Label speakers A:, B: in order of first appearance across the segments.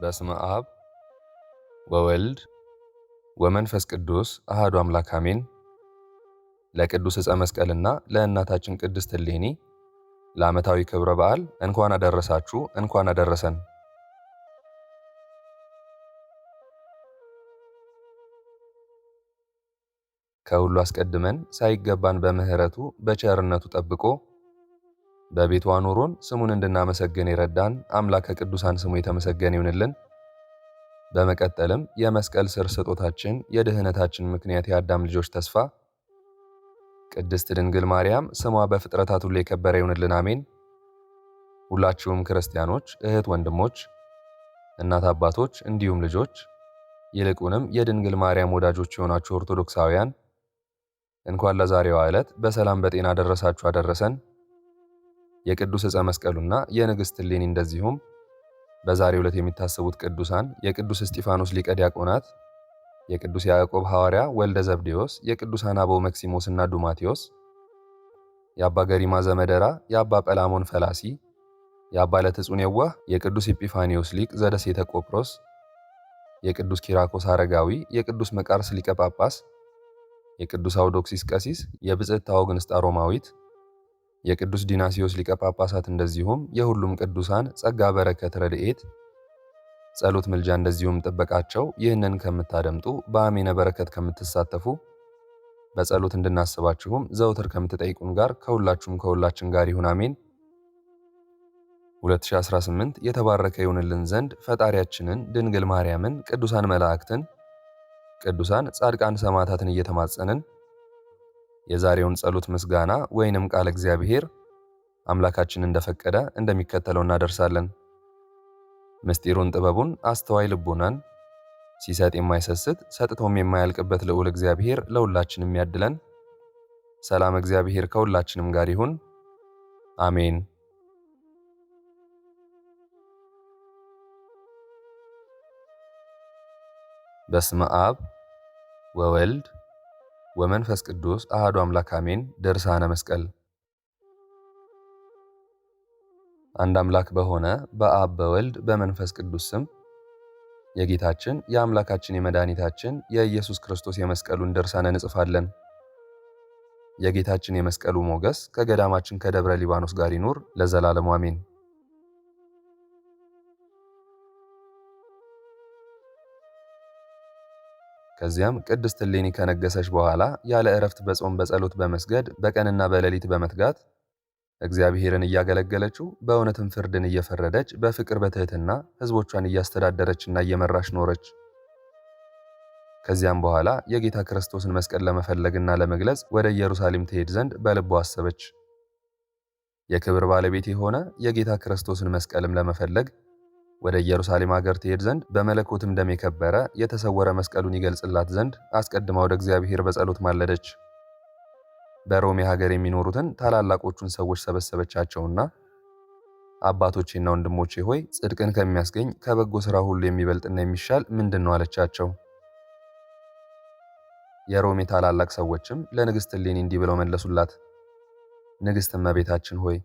A: በስመ አብ ወወልድ ወመንፈስ ቅዱስ አሐዱ አምላክ አሜን። ለቅዱስ ዕፀ መስቀልና ለእናታችን ቅድስት እሌኒ ለዓመታዊ ክብረ በዓል እንኳን አደረሳችሁ፣ እንኳን አደረሰን። ከሁሉ አስቀድመን ሳይገባን በምሕረቱ በቸርነቱ ጠብቆ በቤቱ አኑሮን ስሙን እንድናመሰግን የረዳን አምላከ ቅዱሳን ስሙ የተመሰገነ ይሁንልን። በመቀጠልም የመስቀል ስር ስጦታችን የድህነታችን ምክንያት የአዳም ልጆች ተስፋ ቅድስት ድንግል ማርያም ስሟ በፍጥረታት ሁሉ የከበረ ይሁንልን፣ አሜን። ሁላችሁም ክርስቲያኖች እህት ወንድሞች፣ እናት አባቶች፣ እንዲሁም ልጆች ይልቁንም የድንግል ማርያም ወዳጆች የሆናችሁ ኦርቶዶክሳውያን እንኳን ለዛሬዋ ዕለት በሰላም በጤና አደረሳችሁ አደረሰን። የቅዱስ ዕፀ መስቀሉና የንግሥት እሌኒ እንደዚሁም በዛሬው ዕለት የሚታሰቡት ቅዱሳን የቅዱስ እስጢፋኖስ ሊቀ ዲያቆናት፣ የቅዱስ ያዕቆብ ሐዋርያ ወልደ ዘብዴዎስ፣ የቅዱሳን አበው መክሲሞስ እና ዱማቴዎስ፣ የአባ ገሪማ ዘመደራ፣ የአባ ጰላሞን ፈላሲ፣ የአባ ለትጹን የዋህ፣ የቅዱስ ኢጲፋኒዮስ ሊቅ ዘደሴተ ቆጵሮስ፣ የቅዱስ ኪራኮስ አረጋዊ፣ የቅዱስ መቃርስ ሊቀ ጳጳስ፣ የቅዱስ አውዶክሲስ ቀሲስ፣ የብጽዕት ታዎግንስጣ ሮማዊት፣ የቅዱስ ዲናሲዮስ ሊቀ ጳጳሳት እንደዚሁም የሁሉም ቅዱሳን ጸጋ በረከት ረድኤት ጸሎት ምልጃ እንደዚሁም ጥበቃቸው ይህንን ከምታደምጡ በአሜነ በረከት ከምትሳተፉ በጸሎት እንድናስባችሁም ዘውትር ከምትጠይቁን ጋር ከሁላችን ጋር ይሁን፣ አሜን። 2018 የተባረከ ይሁንልን ዘንድ ፈጣሪያችንን ድንግል ማርያምን፣ ቅዱሳን መላእክትን፣ ቅዱሳን ጻድቃን ሰማዕታትን እየተማጸንን የዛሬውን ጸሎት ምስጋና ወይንም ቃል እግዚአብሔር አምላካችን እንደፈቀደ እንደሚከተለው እናደርሳለን። ምስጢሩን ጥበቡን አስተዋይ ልቦናን ሲሰጥ የማይሰስት ሰጥቶም የማያልቅበት ልዑል እግዚአብሔር ለሁላችንም ያድለን። ሰላም እግዚአብሔር ከሁላችንም ጋር ይሁን፣ አሜን። በስመ አብ ወወልድ ወመንፈስ ቅዱስ አሐዱ አምላክ አሜን። ድርሳነ መስቀል። አንድ አምላክ በሆነ በአብ በወልድ በመንፈስ ቅዱስ ስም የጌታችን የአምላካችን የመድኃኒታችን የኢየሱስ ክርስቶስ የመስቀሉን ድርሳን እንጽፋለን። የጌታችን የመስቀሉ ሞገስ ከገዳማችን ከደብረ ሊባኖስ ጋር ይኑር ለዘላለሙ አሜን። ከዚያም ቅድስት እሌኒ ከነገሰች በኋላ ያለ እረፍት በጾም በጸሎት በመስገድ በቀንና በሌሊት በመትጋት እግዚአብሔርን እያገለገለችው በእውነትም ፍርድን እየፈረደች በፍቅር በትህትና ሕዝቦቿን እያስተዳደረችና እየመራች ኖረች። ከዚያም በኋላ የጌታ ክርስቶስን መስቀል ለመፈለግና ለመግለጽ ወደ ኢየሩሳሌም ትሄድ ዘንድ በልቧ አሰበች። የክብር ባለቤት የሆነ የጌታ ክርስቶስን መስቀልም ለመፈለግ ወደ ኢየሩሳሌም ሀገር ትሄድ ዘንድ በመለኮትም ደም የከበረ የተሰወረ መስቀሉን ይገልጽላት ዘንድ አስቀድማ ወደ እግዚአብሔር በጸሎት ማለደች። በሮሜ ሀገር የሚኖሩትን ታላላቆቹን ሰዎች ሰበሰበቻቸውና አባቶቼና ወንድሞቼ ሆይ ጽድቅን ከሚያስገኝ ከበጎ ሥራ ሁሉ የሚበልጥና የሚሻል ምንድን ነው አለቻቸው። የሮሜ ታላላቅ ሰዎችም ለንግሥት እሌኒ እንዲህ ብለው መለሱላት። ንግሥት እመቤታችን ሆይ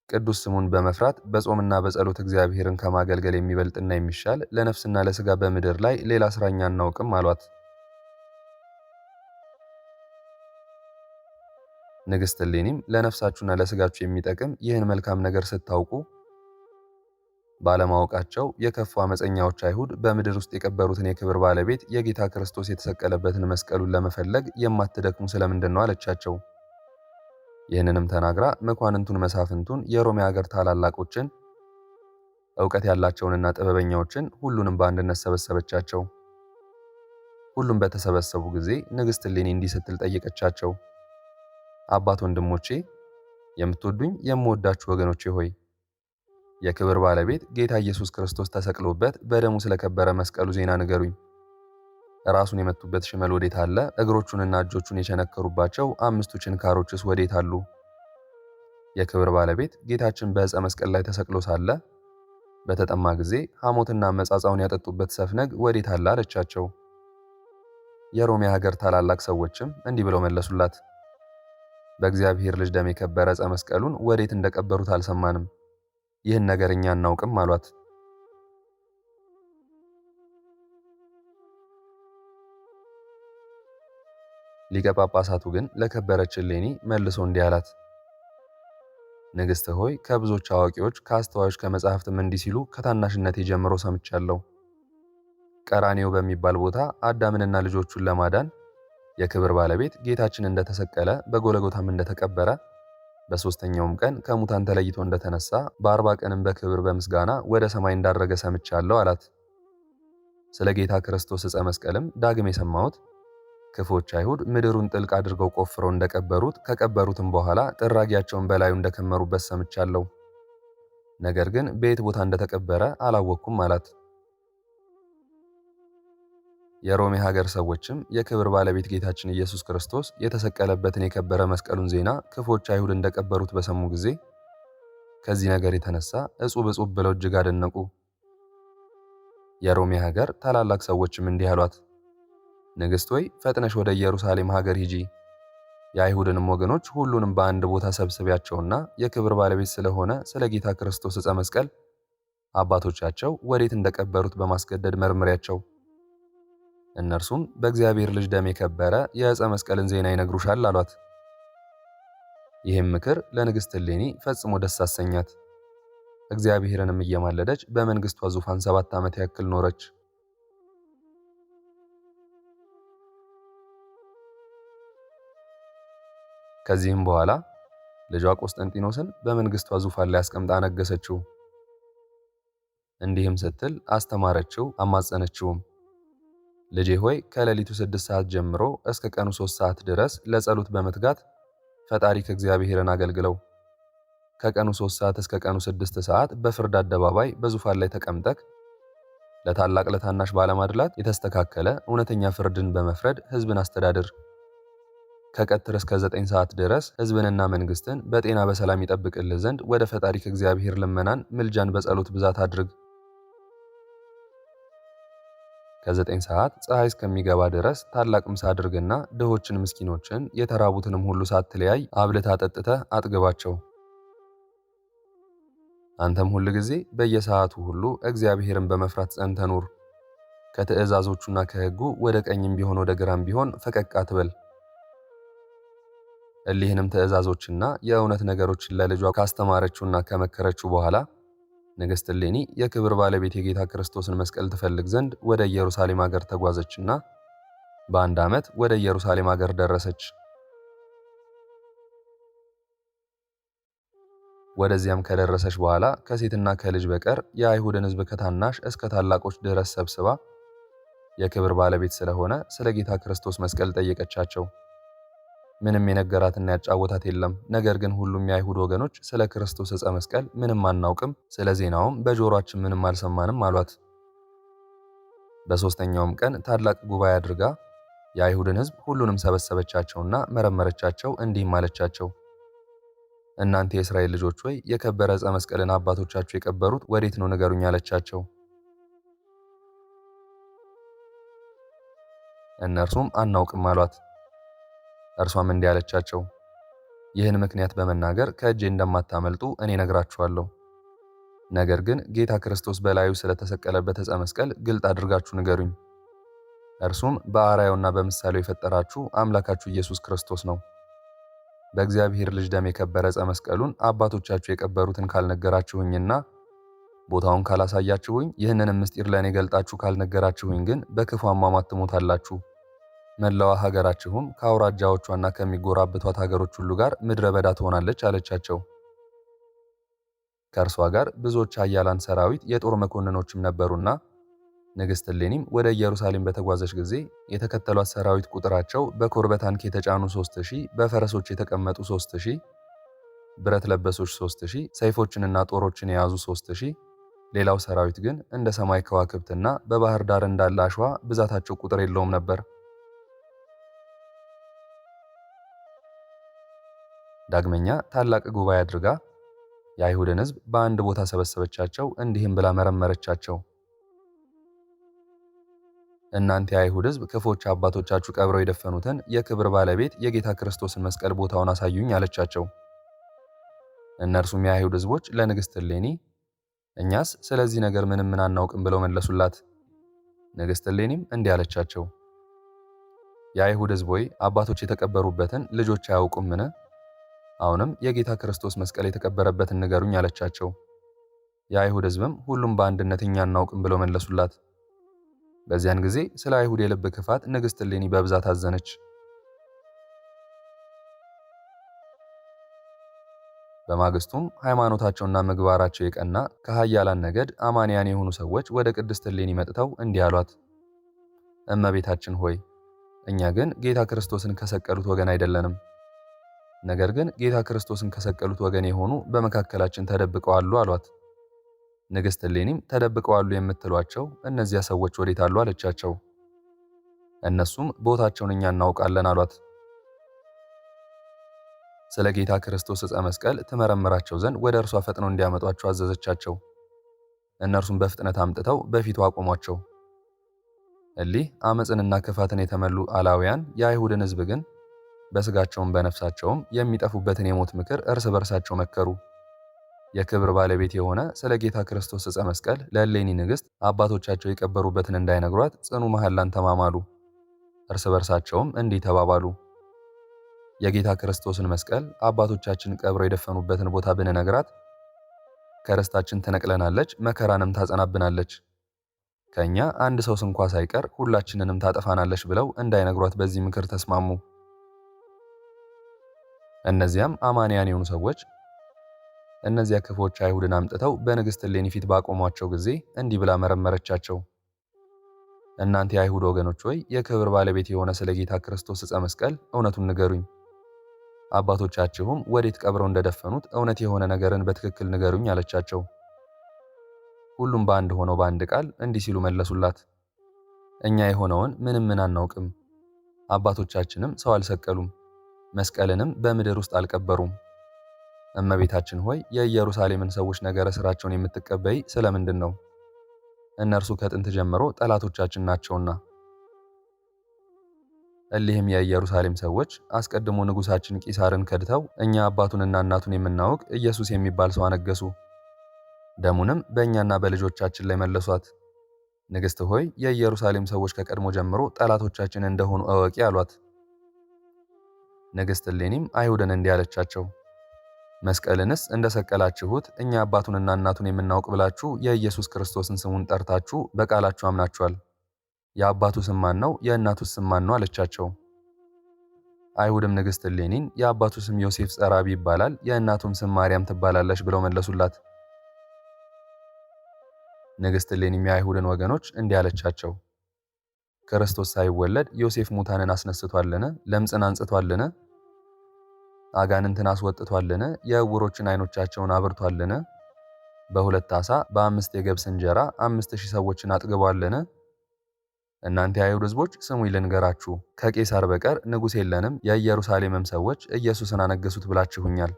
A: ቅዱስ ስሙን በመፍራት በጾምና በጸሎት እግዚአብሔርን ከማገልገል የሚበልጥና የሚሻል ለነፍስና ለሥጋ በምድር ላይ ሌላ ሥራኛ አናውቅም አሏት። ንግሥት እሌኒም ለነፍሳችሁና ለሥጋችሁ የሚጠቅም ይህን መልካም ነገር ስታውቁ ባለማወቃቸው የከፉ አመፀኛዎች አይሁድ በምድር ውስጥ የቀበሩትን የክብር ባለቤት የጌታ ክርስቶስ የተሰቀለበትን መስቀሉን ለመፈለግ የማትደክሙ ስለምንድን ነው አለቻቸው። ይህንንም ተናግራ መኳንንቱን፣ መሳፍንቱን፣ የሮሜ ሀገር ታላላቆችን፣ ዕውቀት ያላቸውንና ጥበበኛዎችን ሁሉንም በአንድነት ሰበሰበቻቸው። ሁሉም በተሰበሰቡ ጊዜ ንግሥት እሌኒ እንዲህ ስትል ጠየቀቻቸው። አባት ወንድሞቼ፣ የምትወዱኝ የምወዳችሁ ወገኖቼ ሆይ የክብር ባለቤት ጌታ ኢየሱስ ክርስቶስ ተሰቅሎበት በደሙ ስለከበረ መስቀሉ ዜና ንገሩኝ። ራሱን የመቱበት ሽመል ወዴት አለ? እግሮቹንና እጆቹን የቸነከሩባቸው 5ቱ ችንካሮችስ ወዴት አሉ? የክብር ባለቤት ጌታችን በዕፀ መስቀል ላይ ተሰቅሎ ሳለ በተጠማ ጊዜ ሐሞትና መጻጻውን ያጠጡበት ሰፍነግ ወዴት አለ አለቻቸው። የሮሜ ሀገር ታላላቅ ሰዎችም እንዲህ ብለው መለሱላት። በእግዚአብሔር ልጅ ደም የከበረ ዕፀ መስቀሉን ወዴት እንደቀበሩት አልሰማንም፣ ይህን ነገር እኛ አናውቅም አሏት። ሊቀ ጳጳሳቱ ግን ለከበረች እሌኒ መልሶ እንዲህ አላት። ንግሥት ሆይ ከብዙዎች አዋቂዎች ከአስተዋዮች ከመጻሕፍትም እንዲህ ሲሉ ከታናሽነቴ ጀምሮ ሰምቻለሁ። ቀራኔው በሚባል ቦታ አዳምንና ልጆቹን ለማዳን የክብር ባለቤት ጌታችን እንደተሰቀለ በጎለጎታም እንደተቀበረ በሦስተኛውም ቀን ከሙታን ተለይቶ እንደተነሳ በ40 ቀንም በክብር በምስጋና ወደ ሰማይ እንዳረገ ሰምቻለሁ አላት። ስለ ጌታ ክርስቶስ ዕፀ መስቀልም ዳግም የሰማሁት ክፉዎች አይሁድ ምድሩን ጥልቅ አድርገው ቆፍረው እንደቀበሩት ከቀበሩትም በኋላ ጥራጊያቸውን በላዩ እንደከመሩበት ሰምቻለሁ። ነገር ግን በየት ቦታ እንደተቀበረ አላወቅኩም አላት። የሮሜ ሀገር ሰዎችም የክብር ባለቤት ጌታችን ኢየሱስ ክርስቶስ የተሰቀለበትን የከበረ መስቀሉን ዜና ክፉዎች አይሁድ እንደቀበሩት በሰሙ ጊዜ ከዚህ ነገር የተነሳ እጹብ እጹብ ብለው እጅግ አደነቁ። የሮሜ ሀገር ታላላቅ ሰዎችም እንዲህ አሏት፣ ንግሥት ሆይ ፈጥነሽ ወደ ኢየሩሳሌም ሀገር ሂጂ፣ የአይሁድንም ወገኖች ሁሉንም በአንድ ቦታ ሰብስቢያቸውና የክብር ባለቤት ስለሆነ ስለ ጌታ ክርስቶስ ዕፀ መስቀል አባቶቻቸው ወዴት እንደቀበሩት በማስገደድ መርምሪያቸው። እነርሱም በእግዚአብሔር ልጅ ደም የከበረ የዕፀ መስቀልን ዜና ይነግሩሻል አሏት። ይህም ምክር ለንግሥት እሌኒ ፈጽሞ ደስ አሰኛት። እግዚአብሔርንም እየማለደች በመንግሥቷ ዙፋን 7 ዓመት ያክል ኖረች። ከዚህም በኋላ ልጇ ቆስጠንጢኖስን በመንግሥቷ ዙፋን ላይ አስቀምጣ ነገሰችው። እንዲህም ስትል አስተማረችው፣ አማጸነችውም። ልጄ ሆይ ከሌሊቱ 6 ሰዓት ጀምሮ እስከ ቀኑ 3 ሰዓት ድረስ ለጸሎት በመትጋት ፈጣሪክ እግዚአብሔርን አገልግለው። ከቀኑ 3 ሰዓት እስከ ቀኑ 6 ሰዓት በፍርድ አደባባይ በዙፋን ላይ ተቀምጠክ ለታላቅ ለታናሽ ባለማድላት የተስተካከለ እውነተኛ ፍርድን በመፍረድ ሕዝብን አስተዳድር። ከቀትር እስከ 9 ሰዓት ድረስ ሕዝብንና መንግስትን በጤና በሰላም ይጠብቅልህ ዘንድ ወደ ፈጣሪክ እግዚአብሔር ልመናን ምልጃን በጸሎት ብዛት አድርግ። ከ9 ሰዓት ፀሐይ እስከሚገባ ድረስ ታላቅ ምሳ አድርግና ድሆችን፣ ምስኪኖችን፣ የተራቡትንም ሁሉ ሳትለያይ አብልታ አጠጥተህ አጥግባቸው። አንተም ሁል ጊዜ በየሰዓቱ ሁሉ እግዚአብሔርን በመፍራት ጸንተህ ኑር። ከትእዛዞቹና ከሕጉ ወደ ቀኝም ቢሆን ወደ ግራም ቢሆን ፈቀቅ አትበል። እሊህንም ትእዛዞችና የእውነት ነገሮችን ለልጇ ካስተማረችውና ከመከረችው በኋላ ንግሥት እሌኒ የክብር ባለቤት የጌታ ክርስቶስን መስቀል ትፈልግ ዘንድ ወደ ኢየሩሳሌም ሀገር ተጓዘችና በ1 ዓመት ወደ ኢየሩሳሌም ሀገር ደረሰች። ወደዚያም ከደረሰች በኋላ ከሴትና ከልጅ በቀር የአይሁድን ሕዝብ ከታናሽ እስከ ታላቆች ድረስ ሰብስባ የክብር ባለቤት ስለሆነ ስለ ጌታ ክርስቶስ መስቀል ጠየቀቻቸው። ምንም የነገራትና ያጫወታት የለም። ነገር ግን ሁሉም የአይሁድ ወገኖች ስለ ክርስቶስ ዕፀ መስቀል ምንም አናውቅም፣ ስለ ዜናውም በጆሮአችን ምንም አልሰማንም አሏት። በሦስተኛውም ቀን ታላቅ ጉባኤ አድርጋ የአይሁድን ሕዝብ ሁሉንም ሰበሰበቻቸውና መረመረቻቸው፣ እንዲህም አለቻቸው፣ እናንተ የእስራኤል ልጆች ሆይ የከበረ ዕፀ መስቀልን አባቶቻችሁ የቀበሩት ወዴት ነው ንገሩኝ አለቻቸው። እነርሱም አናውቅም አሏት። እርሷም እንዲህ አለቻቸው፣ ይህን ምክንያት በመናገር ከእጄ እንደማታመልጡ እኔ ነግራችኋለሁ። ነገር ግን ጌታ ክርስቶስ በላዩ ስለተሰቀለበት ዕፀ መስቀል ግልጥ አድርጋችሁ ንገሩኝ። እርሱም በአርአያውና በምሳሌው የፈጠራችሁ አምላካችሁ ኢየሱስ ክርስቶስ ነው። በእግዚአብሔር ልጅ ደም የከበረ ዕፀ መስቀሉን አባቶቻችሁ የቀበሩትን ካልነገራችሁኝና ቦታውን ካላሳያችሁኝ፣ ይህንንም ምስጢር ለእኔ ገልጣችሁ ካልነገራችሁኝ ግን በክፉ አሟሟት ትሞታላችሁ። መላዋ ሀገራችሁም ከአውራጃዎቿና ከሚጎራበቷት ሀገሮች ሁሉ ጋር ምድረ በዳ ትሆናለች አለቻቸው። ከእርሷ ጋር ብዙዎች ኃያላን ሰራዊት የጦር መኮንኖችም ነበሩና ንግሥት እሌኒም ወደ ኢየሩሳሌም በተጓዘች ጊዜ የተከተሏት ሰራዊት ቁጥራቸው በኮርበ ታንክ የተጫኑ 3000፣ በፈረሶች የተቀመጡ 3000፣ ብረት ለበሶች 3000፣ ሰይፎችንና ጦሮችን የያዙ 3000፣ ሌላው ሰራዊት ግን እንደ ሰማይ ከዋክብትና በባህር ዳር እንዳለ አሸዋ ብዛታቸው ቁጥር የለውም ነበር። ዳግመኛ ታላቅ ጉባኤ አድርጋ የአይሁድን ሕዝብ በአንድ ቦታ ሰበሰበቻቸው፣ እንዲህም ብላ መረመረቻቸው። እናንተ የአይሁድ ሕዝብ ክፎች አባቶቻችሁ ቀብረው የደፈኑትን የክብር ባለቤት የጌታ ክርስቶስን መስቀል ቦታውን አሳዩኝ አለቻቸው። እነርሱም የአይሁድ ሕዝቦች ለንግሥት እሌኒ እኛስ ስለዚህ ነገር ምንም አናውቅም ብለው መለሱላት። ንግሥት እሌኒም እንዲህ አለቻቸው፣ የአይሁድ ሕዝብ ሆይ አባቶች የተቀበሩበትን ልጆች አያውቁምን? አሁንም የጌታ ክርስቶስ መስቀል የተቀበረበትን ንገሩኝ አለቻቸው። የአይሁድ ሕዝብም ሁሉም በአንድነት እኛ አናውቅም ብለው መለሱላት። በዚያን ጊዜ ስለ አይሁድ የልብ ክፋት ንግሥት እሌኒ በብዛት አዘነች። በማግስቱም ሃይማኖታቸውና ምግባራቸው የቀና ከኃያላን ነገድ አማንያን የሆኑ ሰዎች ወደ ቅድስት እሌኒ መጥተው እንዲህ አሏት። እመቤታችን ሆይ እኛ ግን ጌታ ክርስቶስን ከሰቀሉት ወገን አይደለንም። ነገር ግን ጌታ ክርስቶስን ከሰቀሉት ወገን የሆኑ በመካከላችን ተደብቀዋል አሏት። ንግሥት እሌኒም ተደብቀዋል የምትሏቸው እነዚያ ሰዎች ወዴት አሉ አለቻቸው። እነሱም ቦታቸውን እኛ እናውቃለን አሏት። ስለ ጌታ ክርስቶስ ዕፀ መስቀል ትመረምራቸው ዘንድ ወደ እርሷ ፈጥነው እንዲያመጧቸው አዘዘቻቸው። እነርሱም በፍጥነት አምጥተው በፊቱ አቆሟቸው። እሊህ አመፅንና ክፋትን የተመሉ አላውያን የአይሁድን ሕዝብ ግን በሥጋቸውም በነፍሳቸውም የሚጠፉበትን የሞት ምክር እርስ በርሳቸው መከሩ። የክብር ባለቤት የሆነ ስለ ጌታ ክርስቶስ ዕፀ መስቀል ለእሌኒ ንግሥት አባቶቻቸው የቀበሩበትን እንዳይነግሯት ጽኑ መሐላን ተማማሉ። እርስ በርሳቸውም እንዲህ ተባባሉ። የጌታ ክርስቶስን መስቀል አባቶቻችን ቀብረው የደፈኑበትን ቦታ ብንነግራት ከርስታችን ትነቅለናለች፣ መከራንም ታጸናብናለች። ከእኛ አንድ ሰው ስንኳ ሳይቀር ሁላችንንም ታጠፋናለች ብለው እንዳይነግሯት በዚህ ምክር ተስማሙ። እነዚያም አማንያን የሆኑ ሰዎች እነዚያ ክፎች አይሁድን አምጥተው በንግሥት እሌኒ ፊት ባቆሟቸው ጊዜ እንዲህ ብላ መረመረቻቸው። እናንተ የአይሁድ ወገኖች ሆይ የክብር ባለቤት የሆነ ስለ ጌታ ክርስቶስ ዕፀ መስቀል እውነቱን ንገሩኝ። አባቶቻችሁም ወዴት ቀብረው እንደደፈኑት እውነት የሆነ ነገርን በትክክል ንገሩኝ አለቻቸው። ሁሉም በአንድ ሆነው በአንድ ቃል እንዲህ ሲሉ መለሱላት። እኛ የሆነውን ምንም አናውቅም። አባቶቻችንም ሰው አልሰቀሉም፣ መስቀልንም በምድር ውስጥ አልቀበሩም። እመቤታችን ሆይ የኢየሩሳሌምን ሰዎች ነገረ ሥራቸውን የምትቀበይ ስለምንድን ነው? እነርሱ ከጥንት ጀምሮ ጠላቶቻችን ናቸውና። እሊህም የኢየሩሳሌም ሰዎች አስቀድሞ ንጉሣችን ቂሳርን ከድተው እኛ አባቱንና እናቱን የምናውቅ ኢየሱስ የሚባል ሰው አነገሱ። ደሙንም በእኛና በልጆቻችን ላይ መለሷት። ንግሥት ሆይ የኢየሩሳሌም ሰዎች ከቀድሞ ጀምሮ ጠላቶቻችን እንደሆኑ እወቂ አሏት። ንግሥት እሌኒም አይሁድን እንዲህ አለቻቸው። መስቀልንስ እንደሰቀላችሁት እኛ አባቱንና እናቱን የምናውቅ ብላችሁ የኢየሱስ ክርስቶስን ስሙን ጠርታችሁ በቃላችሁ አምናችኋል። የአባቱ ስም ማን ነው? የእናቱስ ስም ማን ነው? አለቻቸው። አይሁድም ንግሥት እሌኒን የአባቱ ስም ዮሴፍ ጸራቢ ይባላል፣ የእናቱም ስም ማርያም ትባላለች ብለው መለሱላት። ንግሥት እሌኒም የአይሁድን ወገኖች እንዲህ አለቻቸው። ክርስቶስ ሳይወለድ ዮሴፍ ሙታንን አስነስቷልን? ለምጽን አንጽቷልን? አጋንንትን አስወጥቷልን? የዕውሮችን ዓይኖቻቸውን አብርቷልን? በሁለት ዓሣ በ5 የገብስ እንጀራ 5000 ሰዎችን አጥግቧልን? እናንተ የአይሁድ ሕዝቦች ስሙኝ ልንገራችሁ፣ ከቄሳር በቀር ንጉሥ የለንም፣ የኢየሩሳሌምም ሰዎች ኢየሱስን አነገሱት ብላችሁኛል።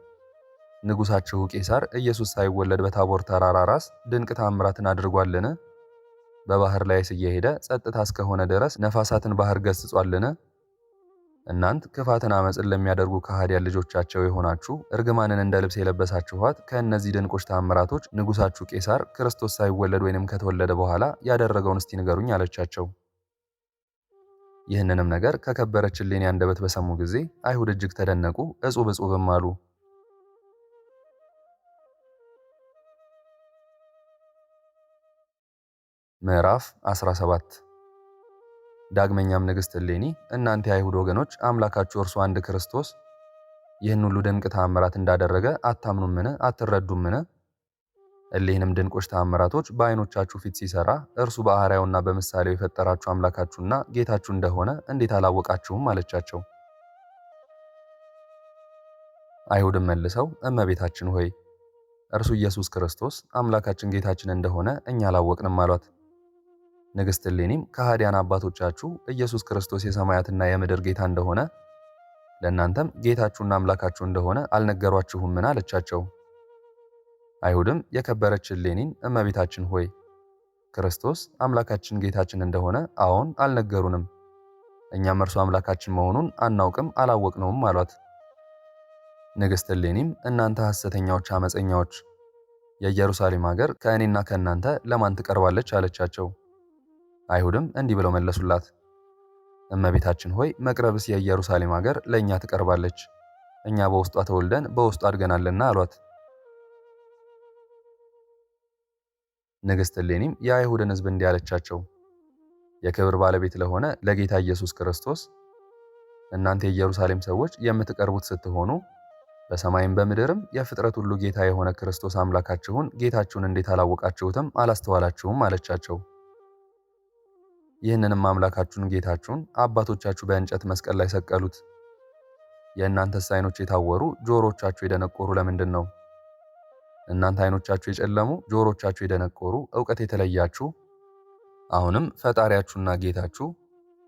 A: ንጉሣችሁ ቄሳር ኢየሱስ ሳይወለድ በታቦር ተራራ ራስ ድንቅ ታምራትን አድርጓልን? በባህር ላይስ እየሄደ ጸጥታ እስከሆነ ድረስ ነፋሳትን ባህር ገስጿልን? እናንት ክፋትን አመፅን ለሚያደርጉ ከሃዲያን ልጆቻቸው የሆናችሁ እርግማንን እንደ ልብስ የለበሳችኋት ከእነዚህ ድንቆች ታምራቶች ንጉሣችሁ ቄሳር ክርስቶስ ሳይወለድ ወይንም ከተወለደ በኋላ ያደረገውን እስቲ ንገሩኝ አለቻቸው። ይህንንም ነገር ከከበረች እሌኒ አንደበት በሰሙ ጊዜ አይሁድ እጅግ ተደነቁ፣ እጹብ እጹብም አሉ። ምዕራፍ 17 ዳግመኛም ንግሥት እሌኒ እናንተ የአይሁድ ወገኖች አምላካችሁ እርሱ አንድ ክርስቶስ ይህን ሁሉ ድንቅ ተአምራት እንዳደረገ አታምኑምን? አትረዱምን? እሊህንም ድንቆች ተአምራቶች በዓይኖቻችሁ ፊት ሲሰራ እርሱ በአርአያውና በምሳሌው የፈጠራችሁ አምላካችሁና ጌታችሁ እንደሆነ እንዴት አላወቃችሁም? አለቻቸው። አይሁድም መልሰው እመቤታችን ሆይ እርሱ ኢየሱስ ክርስቶስ አምላካችን ጌታችን እንደሆነ እኛ አላወቅንም አሏት። ንግሥት እሌኒም ከሃዲያን አባቶቻችሁ ኢየሱስ ክርስቶስ የሰማያትና የምድር ጌታ እንደሆነ ለእናንተም ጌታችሁና አምላካችሁ እንደሆነ አልነገሯችሁምን? አለቻቸው። አይሁድም የከበረች እሌኒን እመቤታችን ሆይ ክርስቶስ አምላካችን ጌታችን እንደሆነ አዎን አልነገሩንም፣ እኛም እርሱ አምላካችን መሆኑን አናውቅም አላወቅነውም አሏት። ንግሥት እሌኒም እናንተ ሐሰተኛዎች፣ አመፀኛዎች የኢየሩሳሌም ሀገር ከእኔና ከእናንተ ለማን ትቀርባለች? አለቻቸው። አይሁድም እንዲህ ብለው መለሱላት። እመቤታችን ሆይ መቅረብስ የኢየሩሳሌም ሀገር ለእኛ ትቀርባለች፣ እኛ በውስጧ ተወልደን በውስጧ አድገናልና አሏት። ንግሥት እሌኒም የአይሁድን ሕዝብ እንዲህ አለቻቸው፣ የክብር ባለቤት ለሆነ ለጌታ ኢየሱስ ክርስቶስ እናንተ የኢየሩሳሌም ሰዎች የምትቀርቡት ስትሆኑ በሰማይም በምድርም የፍጥረት ሁሉ ጌታ የሆነ ክርስቶስ አምላካችሁን ጌታችሁን እንዴት አላወቃችሁትም አላስተዋላችሁም አለቻቸው። ይህንንም አምላካችሁን ጌታችሁን አባቶቻችሁ በእንጨት መስቀል ላይ ሰቀሉት። የእናንተስ ዓይኖች የታወሩ ጆሮቻችሁ የደነቆሩ ለምንድን ነው? እናንተ ዓይኖቻችሁ የጨለሙ ጆሮቻችሁ የደነቆሩ ዕውቀት የተለያችሁ አሁንም ፈጣሪያችሁና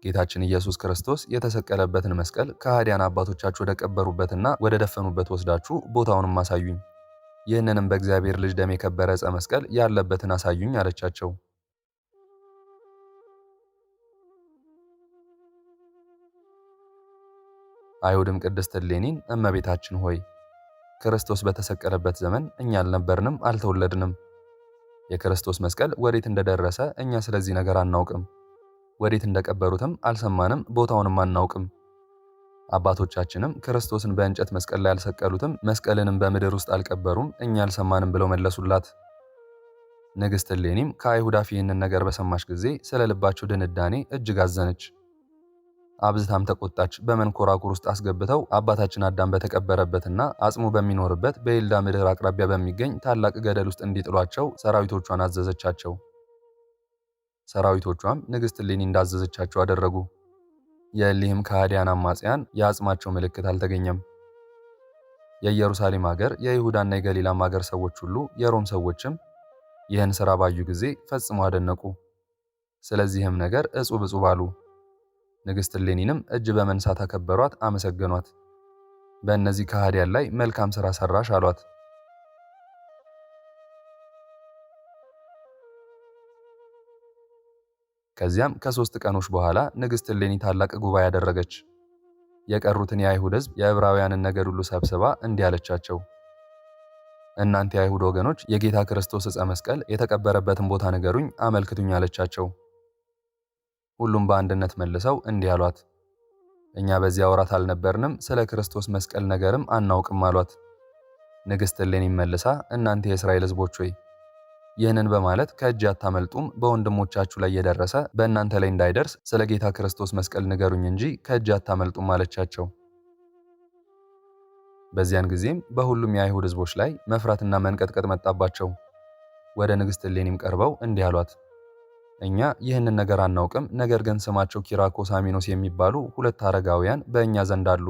A: ጌታችን ኢየሱስ ክርስቶስ የተሰቀለበትን መስቀል ከሃዲያን አባቶቻችሁ ወደ ቀበሩበትና ወደ ደፈኑበት ወስዳችሁ ቦታውንም አሳዩኝ። ይህንንም በእግዚአብሔር ልጅ ደም የከበረ ዕፀ መስቀል ያለበትን አሳዩኝ አለቻቸው። አይሁድም ቅድስት እሌኒን እመቤታችን ሆይ ክርስቶስ በተሰቀለበት ዘመን እኛ አልነበርንም፣ አልተወለድንም። የክርስቶስ መስቀል ወዴት እንደደረሰ እኛ ስለዚህ ነገር አናውቅም። ወዴት እንደቀበሩትም አልሰማንም፣ ቦታውንም አናውቅም። አባቶቻችንም ክርስቶስን በእንጨት መስቀል ላይ አልሰቀሉትም፣ መስቀልንም በምድር ውስጥ አልቀበሩም፣ እኛ አልሰማንም ብለው መለሱላት። ንግሥት እሌኒም ከአይሁድ አፍ ይህንን ነገር በሰማች ጊዜ ስለ ልባቸው ድንዳኔ እጅግ አዘነች። አብዝታም ተቆጣች። በመንኮራኩር ውስጥ አስገብተው አባታችን አዳም በተቀበረበትና አጽሙ በሚኖርበት በይልዳ ምድር አቅራቢያ በሚገኝ ታላቅ ገደል ውስጥ እንዲጥሏቸው ሰራዊቶቿን አዘዘቻቸው። ሰራዊቶቿም ንግሥት እሌኒ እንዳዘዘቻቸው አደረጉ። የእሊህም ከሃዲያን አማጽያን የአጽማቸው ምልክት አልተገኘም። የኢየሩሳሌም ሀገር፣ የይሁዳና የገሊላም ሀገር ሰዎች ሁሉ የሮም ሰዎችም ይህን ሥራ ባዩ ጊዜ ፈጽሞ አደነቁ። ስለዚህም ነገር እጹብ እጹብ አሉ። ንግሥት እሌኒንም እጅ በመንሳት አከበሯት፣ አመሰገኗት። በእነዚህ ከሃዲያን ላይ መልካም ሥራ ሰራሽ አሏት። ከዚያም ከ3 ቀኖች በኋላ ንግሥት እሌኒ ታላቅ ጉባኤ ያደረገች። የቀሩትን የአይሁድ ሕዝብ የዕብራውያንን ነገድ ሁሉ ሰብስባ እንዲህ አለቻቸው፣ እናንተ የአይሁድ ወገኖች የጌታ ክርስቶስ ዕፀ መስቀል የተቀበረበትን ቦታ ንገሩኝ፣ አመልክቱኝ አለቻቸው። ሁሉም በአንድነት መልሰው እንዲህ አሏት፣ እኛ በዚያ ወራት አልነበርንም፣ ስለ ክርስቶስ መስቀል ነገርም አናውቅም አሏት። ንግሥት እሌኒም መልሳ እናንተ የእስራኤል ሕዝቦች ሆይ ይህንን በማለት ከእጅ አታመልጡም፣ በወንድሞቻችሁ ላይ የደረሰ በእናንተ ላይ እንዳይደርስ ስለ ጌታ ክርስቶስ መስቀል ንገሩኝ እንጂ ከእጅ አታመልጡም አለቻቸው። በዚያን ጊዜም በሁሉም የአይሁድ ሕዝቦች ላይ መፍራትና መንቀጥቀጥ መጣባቸው። ወደ ንግሥት እሌኒም ቀርበው እንዲህ አሏት፣ እኛ ይህንን ነገር አናውቅም፣ ነገር ግን ስማቸው ኪራኮስ አሚኖስ የሚባሉ 2 አረጋውያን በእኛ ዘንድ አሉ።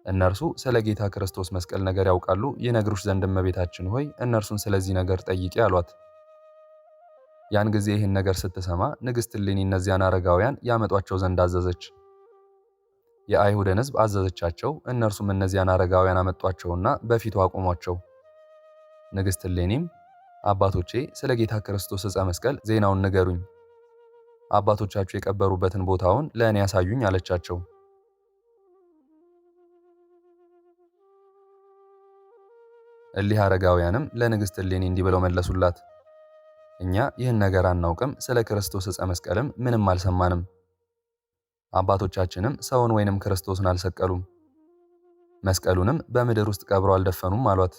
A: እነርሱ ስለ ጌታ ክርስቶስ መስቀል ነገር ያውቃሉ፣ ይነግሩሽ ዘንድ እመቤታችን ሆይ እነርሱን ስለዚህ ነገር ጠይቂ አሏት። ያን ጊዜ ይህን ነገር ስትሰማ ንግሥት እሌኒ እነዚያን አረጋውያን ያመጧቸው ዘንድ አዘዘች። የአይሁድን ሕዝብ አዘዘቻቸው። እነርሱም እነዚያን አረጋውያን አመጧቸውና በፊቱ አቆሟቸው። ንግሥት እሌኒም አባቶቼ ስለ ጌታ ክርስቶስ ዕፀ መስቀል ዜናውን ንገሩኝ፣ አባቶቻችሁ የቀበሩበትን ቦታውን ለእኔ ያሳዩኝ አለቻቸው። እሊህ አረጋውያንም ለንግሥት እሌኒ እንዲህ ብለው መለሱላት፣ እኛ ይህን ነገር አናውቅም፣ ስለ ክርስቶስ ዕፀ መስቀልም ምንም አልሰማንም። አባቶቻችንም ሰውን ወይንም ክርስቶስን አልሰቀሉም፣ መስቀሉንም በምድር ውስጥ ቀብረው አልደፈኑም አሏት።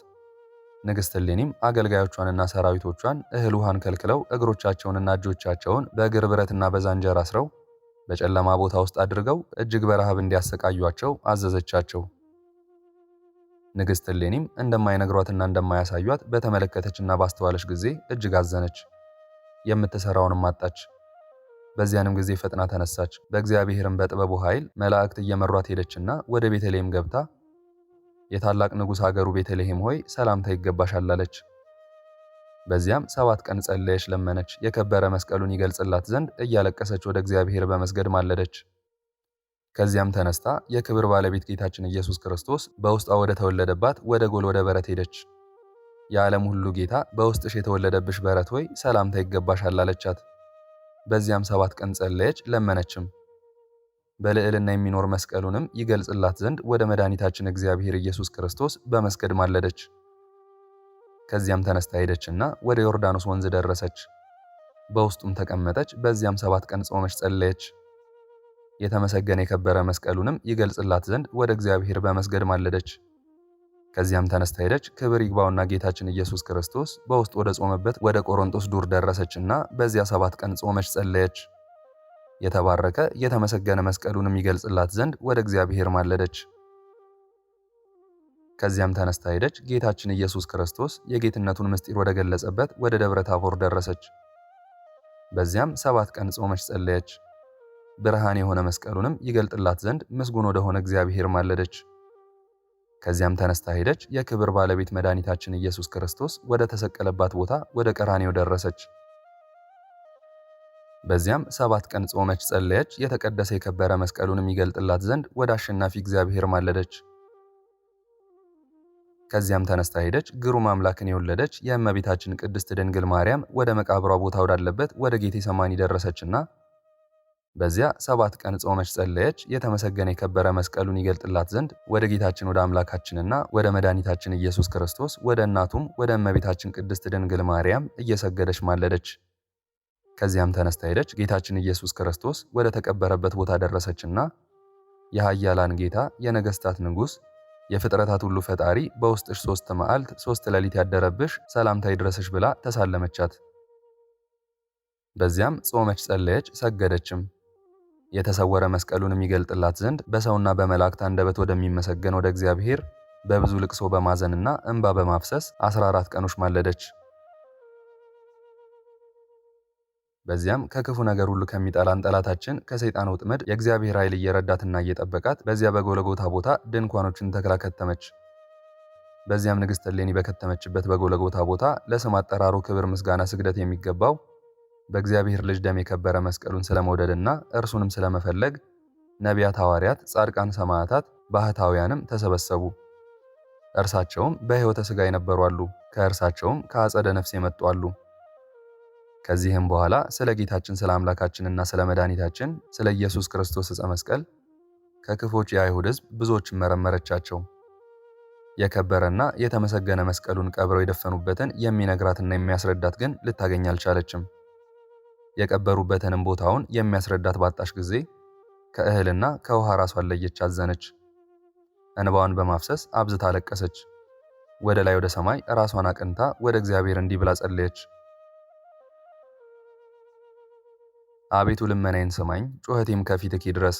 A: ንግሥት እሌኒም አገልጋዮቿንና ሰራዊቶቿን እህል ውሃን ከልክለው እግሮቻቸውንና እጆቻቸውን በእግር ብረትና በዛንጀር አስረው በጨለማ ቦታ ውስጥ አድርገው እጅግ በረሃብ እንዲያሰቃዩአቸው አዘዘቻቸው። ንግሥት እሌኒም እንደማይነግሯትና እንደማያሳዩት በተመለከተችና ባስተዋለች ጊዜ እጅግ አዘነች፣ የምትሰራውንም አጣች። በዚያንም ጊዜ ፈጥና ተነሳች። በእግዚአብሔርም በጥበቡ ኃይል መላእክት እየመሯት ሄደችና ወደ ቤተልሔም ገብታ የታላቅ ንጉሥ አገሩ ቤተልሔም ሆይ ሰላምታ ይገባሻል አለች። በዚያም 7 ቀን ጸለየች፣ ለመነች። የከበረ መስቀሉን ይገልጽላት ዘንድ እያለቀሰች ወደ እግዚአብሔር በመስገድ ማለደች። ከዚያም ተነስታ የክብር ባለቤት ጌታችን ኢየሱስ ክርስቶስ በውስጧ ወደ ተወለደባት ወደ ጎል ወደ በረት ሄደች። የዓለም ሁሉ ጌታ በውስጥሽ የተወለደብሽ በረት ሆይ ሰላምታ ይገባሻል አለቻት። በዚያም 7 ቀን ጸለየች፣ ለመነችም። በልዕልና የሚኖር መስቀሉንም ይገልጽላት ዘንድ ወደ መድኃኒታችን እግዚአብሔር ኢየሱስ ክርስቶስ በመስገድ ማለደች። ከዚያም ተነስታ ሄደችና ወደ ዮርዳኖስ ወንዝ ደረሰች። በውስጡም ተቀመጠች። በዚያም 7 ቀን ጾመች፣ ጸለየች። የተመሰገነ የከበረ መስቀሉንም ይገልጽላት ዘንድ ወደ እግዚአብሔር በመስገድ ማለደች። ከዚያም ተነስታ ሄደች። ክብር ይግባውና ጌታችን ኢየሱስ ክርስቶስ በውስጥ ወደ ጾመበት ወደ ቆሮንጦስ ዱር ደረሰችና በዚያ 7 ቀን ጾመች፣ ጸለየች። የተባረከ የተመሰገነ መስቀሉንም ይገልጽላት ዘንድ ወደ እግዚአብሔር ማለደች። ከዚያም ተነስታ ሄደች። ጌታችን ኢየሱስ ክርስቶስ የጌትነቱን ምስጢር ወደ ገለጸበት ወደ ደብረ ታቦር ደረሰች። በዚያም 7 ቀን ጾመች፣ ጸለየች። ብርሃን የሆነ መስቀሉንም ይገልጥላት ዘንድ ምስጉን ወደሆነ እግዚአብሔር ማለደች። ከዚያም ተነስታ ሄደች። የክብር ባለቤት መድኃኒታችን ኢየሱስ ክርስቶስ ወደ ተሰቀለባት ቦታ ወደ ቀራንዮ ደረሰች። በዚያም 7 ቀን ጾመች፣ ጸለየች። የተቀደሰ የከበረ መስቀሉንም ይገልጥላት ዘንድ ወደ አሸናፊ እግዚአብሔር ማለደች። ከዚያም ተነስታ ሄደች። ግሩም አምላክን የወለደች የእመቤታችን ቅድስት ድንግል ማርያም ወደ መቃብሯ ቦታ ወዳለበት ወደ ጌቴ ሰማኒ ደረሰችና በዚያ 7 ቀን ጾመች፣ ጸለየች። የተመሰገነ የከበረ መስቀሉን ይገልጥላት ዘንድ ወደ ጌታችን ወደ አምላካችንና ወደ መድኃኒታችን ኢየሱስ ክርስቶስ ወደ እናቱም ወደ እመቤታችን ቅድስት ድንግል ማርያም እየሰገደች ማለደች። ከዚያም ተነስታ ሄደች። ጌታችን ኢየሱስ ክርስቶስ ወደ ተቀበረበት ቦታ ደረሰችና የኃያላን ጌታ የነገስታት ንጉሥ የፍጥረታት ሁሉ ፈጣሪ በውስጥሽ 3 መዓልት 3 ሌሊት ያደረብሽ ሰላምታ ይድረስሽ ብላ ተሳለመቻት። በዚያም ጾመች፣ ጸለየች፣ ሰገደችም። የተሰወረ መስቀሉንም ይገልጥላት ዘንድ በሰውና በመላእክት አንደበት ወደሚመሰገን ወደ እግዚአብሔር በብዙ ልቅሶ በማዘንና እንባ በማፍሰስ 14 ቀኖች ማለደች። በዚያም ከክፉ ነገር ሁሉ ከሚጠላን ጠላታችን ከሰይጣን ወጥመድ የእግዚአብሔር ኃይል እየረዳትና እየጠበቃት በዚያ በጎለጎታ ቦታ ድንኳኖችን ተክላ ከተመች። በዚያም ንግሥት እሌኒ በከተመችበት በጎለጎታ ቦታ ለስም አጠራሩ ክብር፣ ምስጋና፣ ስግደት የሚገባው በእግዚአብሔር ልጅ ደም የከበረ መስቀሉን ስለመውደድና እርሱንም ስለመፈለግ ነቢያት፣ ሐዋርያት፣ ጻድቃን፣ ሰማዕታት፣ ባህታውያንም ተሰበሰቡ። እርሳቸውም በሕይወተ ሥጋ የነበሩ አሉ፣ ከእርሳቸውም ከአጸደ ነፍስ የመጡ አሉ። ከዚህም በኋላ ስለ ጌታችን ስለ አምላካችንና ስለ መድኃኒታችን ስለ ኢየሱስ ክርስቶስ ዕፀ መስቀል ከክፎች የአይሁድ ሕዝብ ብዙዎችን መረመረቻቸው። የከበረና የተመሰገነ መስቀሉን ቀብረው የደፈኑበትን የሚነግራትና የሚያስረዳት ግን ልታገኝ አልቻለችም። የቀበሩበትንም ቦታውን የሚያስረዳት ባጣሽ ጊዜ ከእህልና ከውሃ ራሷን ለየች፣ አዘነች። እንባዋን በማፍሰስ አብዝታ አለቀሰች። ወደ ላይ ወደ ሰማይ ራሷን አቅንታ ወደ እግዚአብሔር እንዲህ ብላ ጸለየች። አቤቱ ልመናዬን ስማኝ፣ ጩኸቴም ከፊትህ ይድረስ።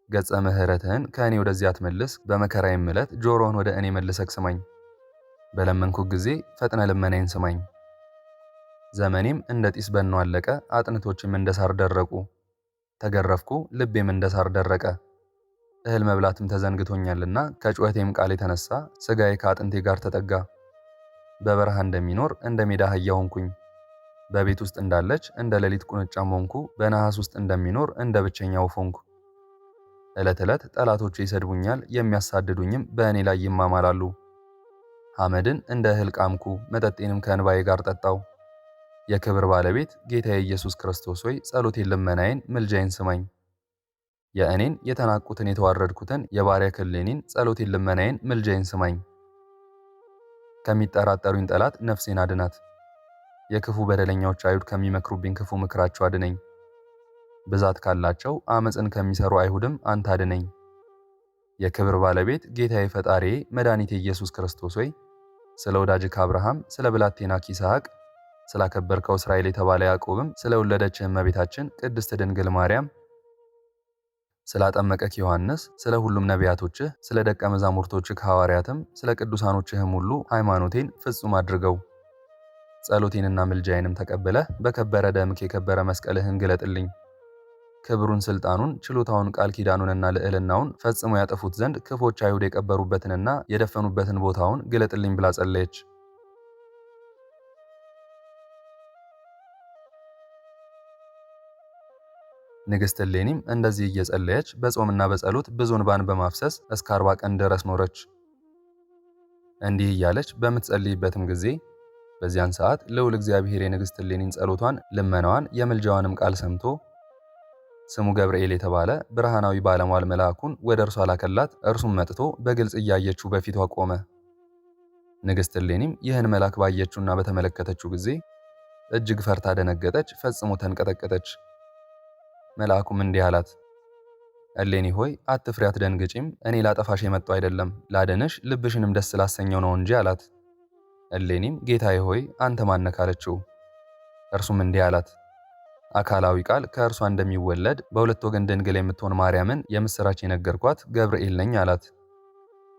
A: ገጸ ምሕረትህን ከእኔ ወደዚያ አትመልስ። በመከራዬም ዕለት ጆሮህን ወደ እኔ መልሰህ ስማኝ። በለመንኩህ ጊዜ ፈጥነ ልመናዬን ስማኝ። ዘመኔም እንደ ጢስ በኖ አለቀ፣ አጥንቶችም እንደ ሳር ደረቁ። ተገረፍኩ፣ ልቤም እንደ ሳር ደረቀ። እህል መብላትም ተዘንግቶኛልና ከጩኸቴም ቃል የተነሳ ሥጋዬ ከአጥንቴ ጋር ተጠጋ። በበረሃ እንደሚኖር እንደ ሜዳ አህያ ሆንኩኝ። በቤት ውስጥ እንዳለች እንደ ሌሊት ቁንጫም ሆንኩ። በነሐስ ውስጥ እንደሚኖር እንደ ብቸኛ ወፍ ሆንኩ። ዕለት ዕለት ጠላቶቼ ይሰድቡኛል፣ የሚያሳድዱኝም በእኔ ላይ ይማማላሉ። ሐመድን እንደ እህል ቃምኩ፣ መጠጤንም ከእንባዬ ጋር ጠጣው። የክብር ባለቤት ጌታዬ ኢየሱስ ክርስቶስ ሆይ ጸሎቴን፣ ልመናዬን፣ ምልጃዬን ስማኝ። የእኔን የተናቁትን የተዋረድኩትን የባሪያህ እሌኒን ጸሎቴን፣ ልመናዬን፣ ምልጃዬን ስማኝ። ከሚጠራጠሩኝ ጠላት ነፍሴን አድናት። የክፉ በደለኛዎች አይሁድ ከሚመክሩብኝ ክፉ ምክራቸው አድነኝ። ብዛት ካላቸው አመፅን ከሚሰሩ አይሁድም አንተ አድነኝ። የክብር ባለቤት ጌታዬ ፈጣሪዬ መድኃኒቴ ኢየሱስ ክርስቶስ ሆይ ስለ ወዳጅህ ከአብርሃም ስለ ብላቴናህ ይስሐቅ ስላከበርከው እስራኤል የተባለ ያዕቆብም ስለ ወለደችህ እመቤታችን ቅድስት ድንግል ማርያም ስላጠመቀህ ዮሐንስ ስለ ሁሉም ነቢያቶችህ ስለ ደቀ መዛሙርቶችህ ሐዋርያትም ስለ ቅዱሳኖችህም ሁሉ ሃይማኖቴን ፍጹም አድርገው። ጸሎቴንና ምልጃዬንም ተቀብለህ በከበረ ደምክ የከበረ መስቀልህን ግለጥልኝ። ክብሩን፣ ስልጣኑን፣ ችሎታውን፣ ቃል ኪዳኑንና ልዕልናውን ፈጽሞ ያጠፉት ዘንድ ክፎች አይሁድ የቀበሩበትንና የደፈኑበትን ቦታውን ግለጥልኝ ብላ ጸለየች። ንግሥት እሌኒም እንደዚህ እየጸለየች በጾምና በጸሎት ብዙ እንባን በማፍሰስ እስከ 40 ቀን ድረስ ኖረች። እንዲህ እያለች በምትጸልይበትም ጊዜ በዚያን ሰዓት ልዑል እግዚአብሔር የንግሥት እሌኒን ጸሎቷን፣ ልመናዋን፣ የምልጃዋንም ቃል ሰምቶ ስሙ ገብርኤል የተባለ ብርሃናዊ ባለሟል መልአኩን ወደ እርሷ ላከላት። እርሱም መጥቶ በግልጽ እያየችው በፊቷ ቆመ። ንግሥት እሌኒም ይህን መልአክ ባየችውና በተመለከተችው ጊዜ እጅግ ፈርታ ደነገጠች፣ ፈጽሞ ተንቀጠቀጠች። መልአኩም እንዲህ አላት፣ እሌኒ ሆይ አትፍሪ፣ አትደንግጪም። እኔ ላጠፋሽ የመጣሁ አይደለም፣ ላድንሽ ልብሽንም ደስ ላሰኘው ነው እንጂ አላት። እሌኒም ጌታዬ ሆይ አንተ ማነህ አለችው። እርሱም እንዲህ አላት፣ አካላዊ ቃል ከእርሷ እንደሚወለድ በሁለት ወገን ድንግል የምትሆን ማርያምን የምስራች የነገርኳት ገብርኤል ነኝ አላት።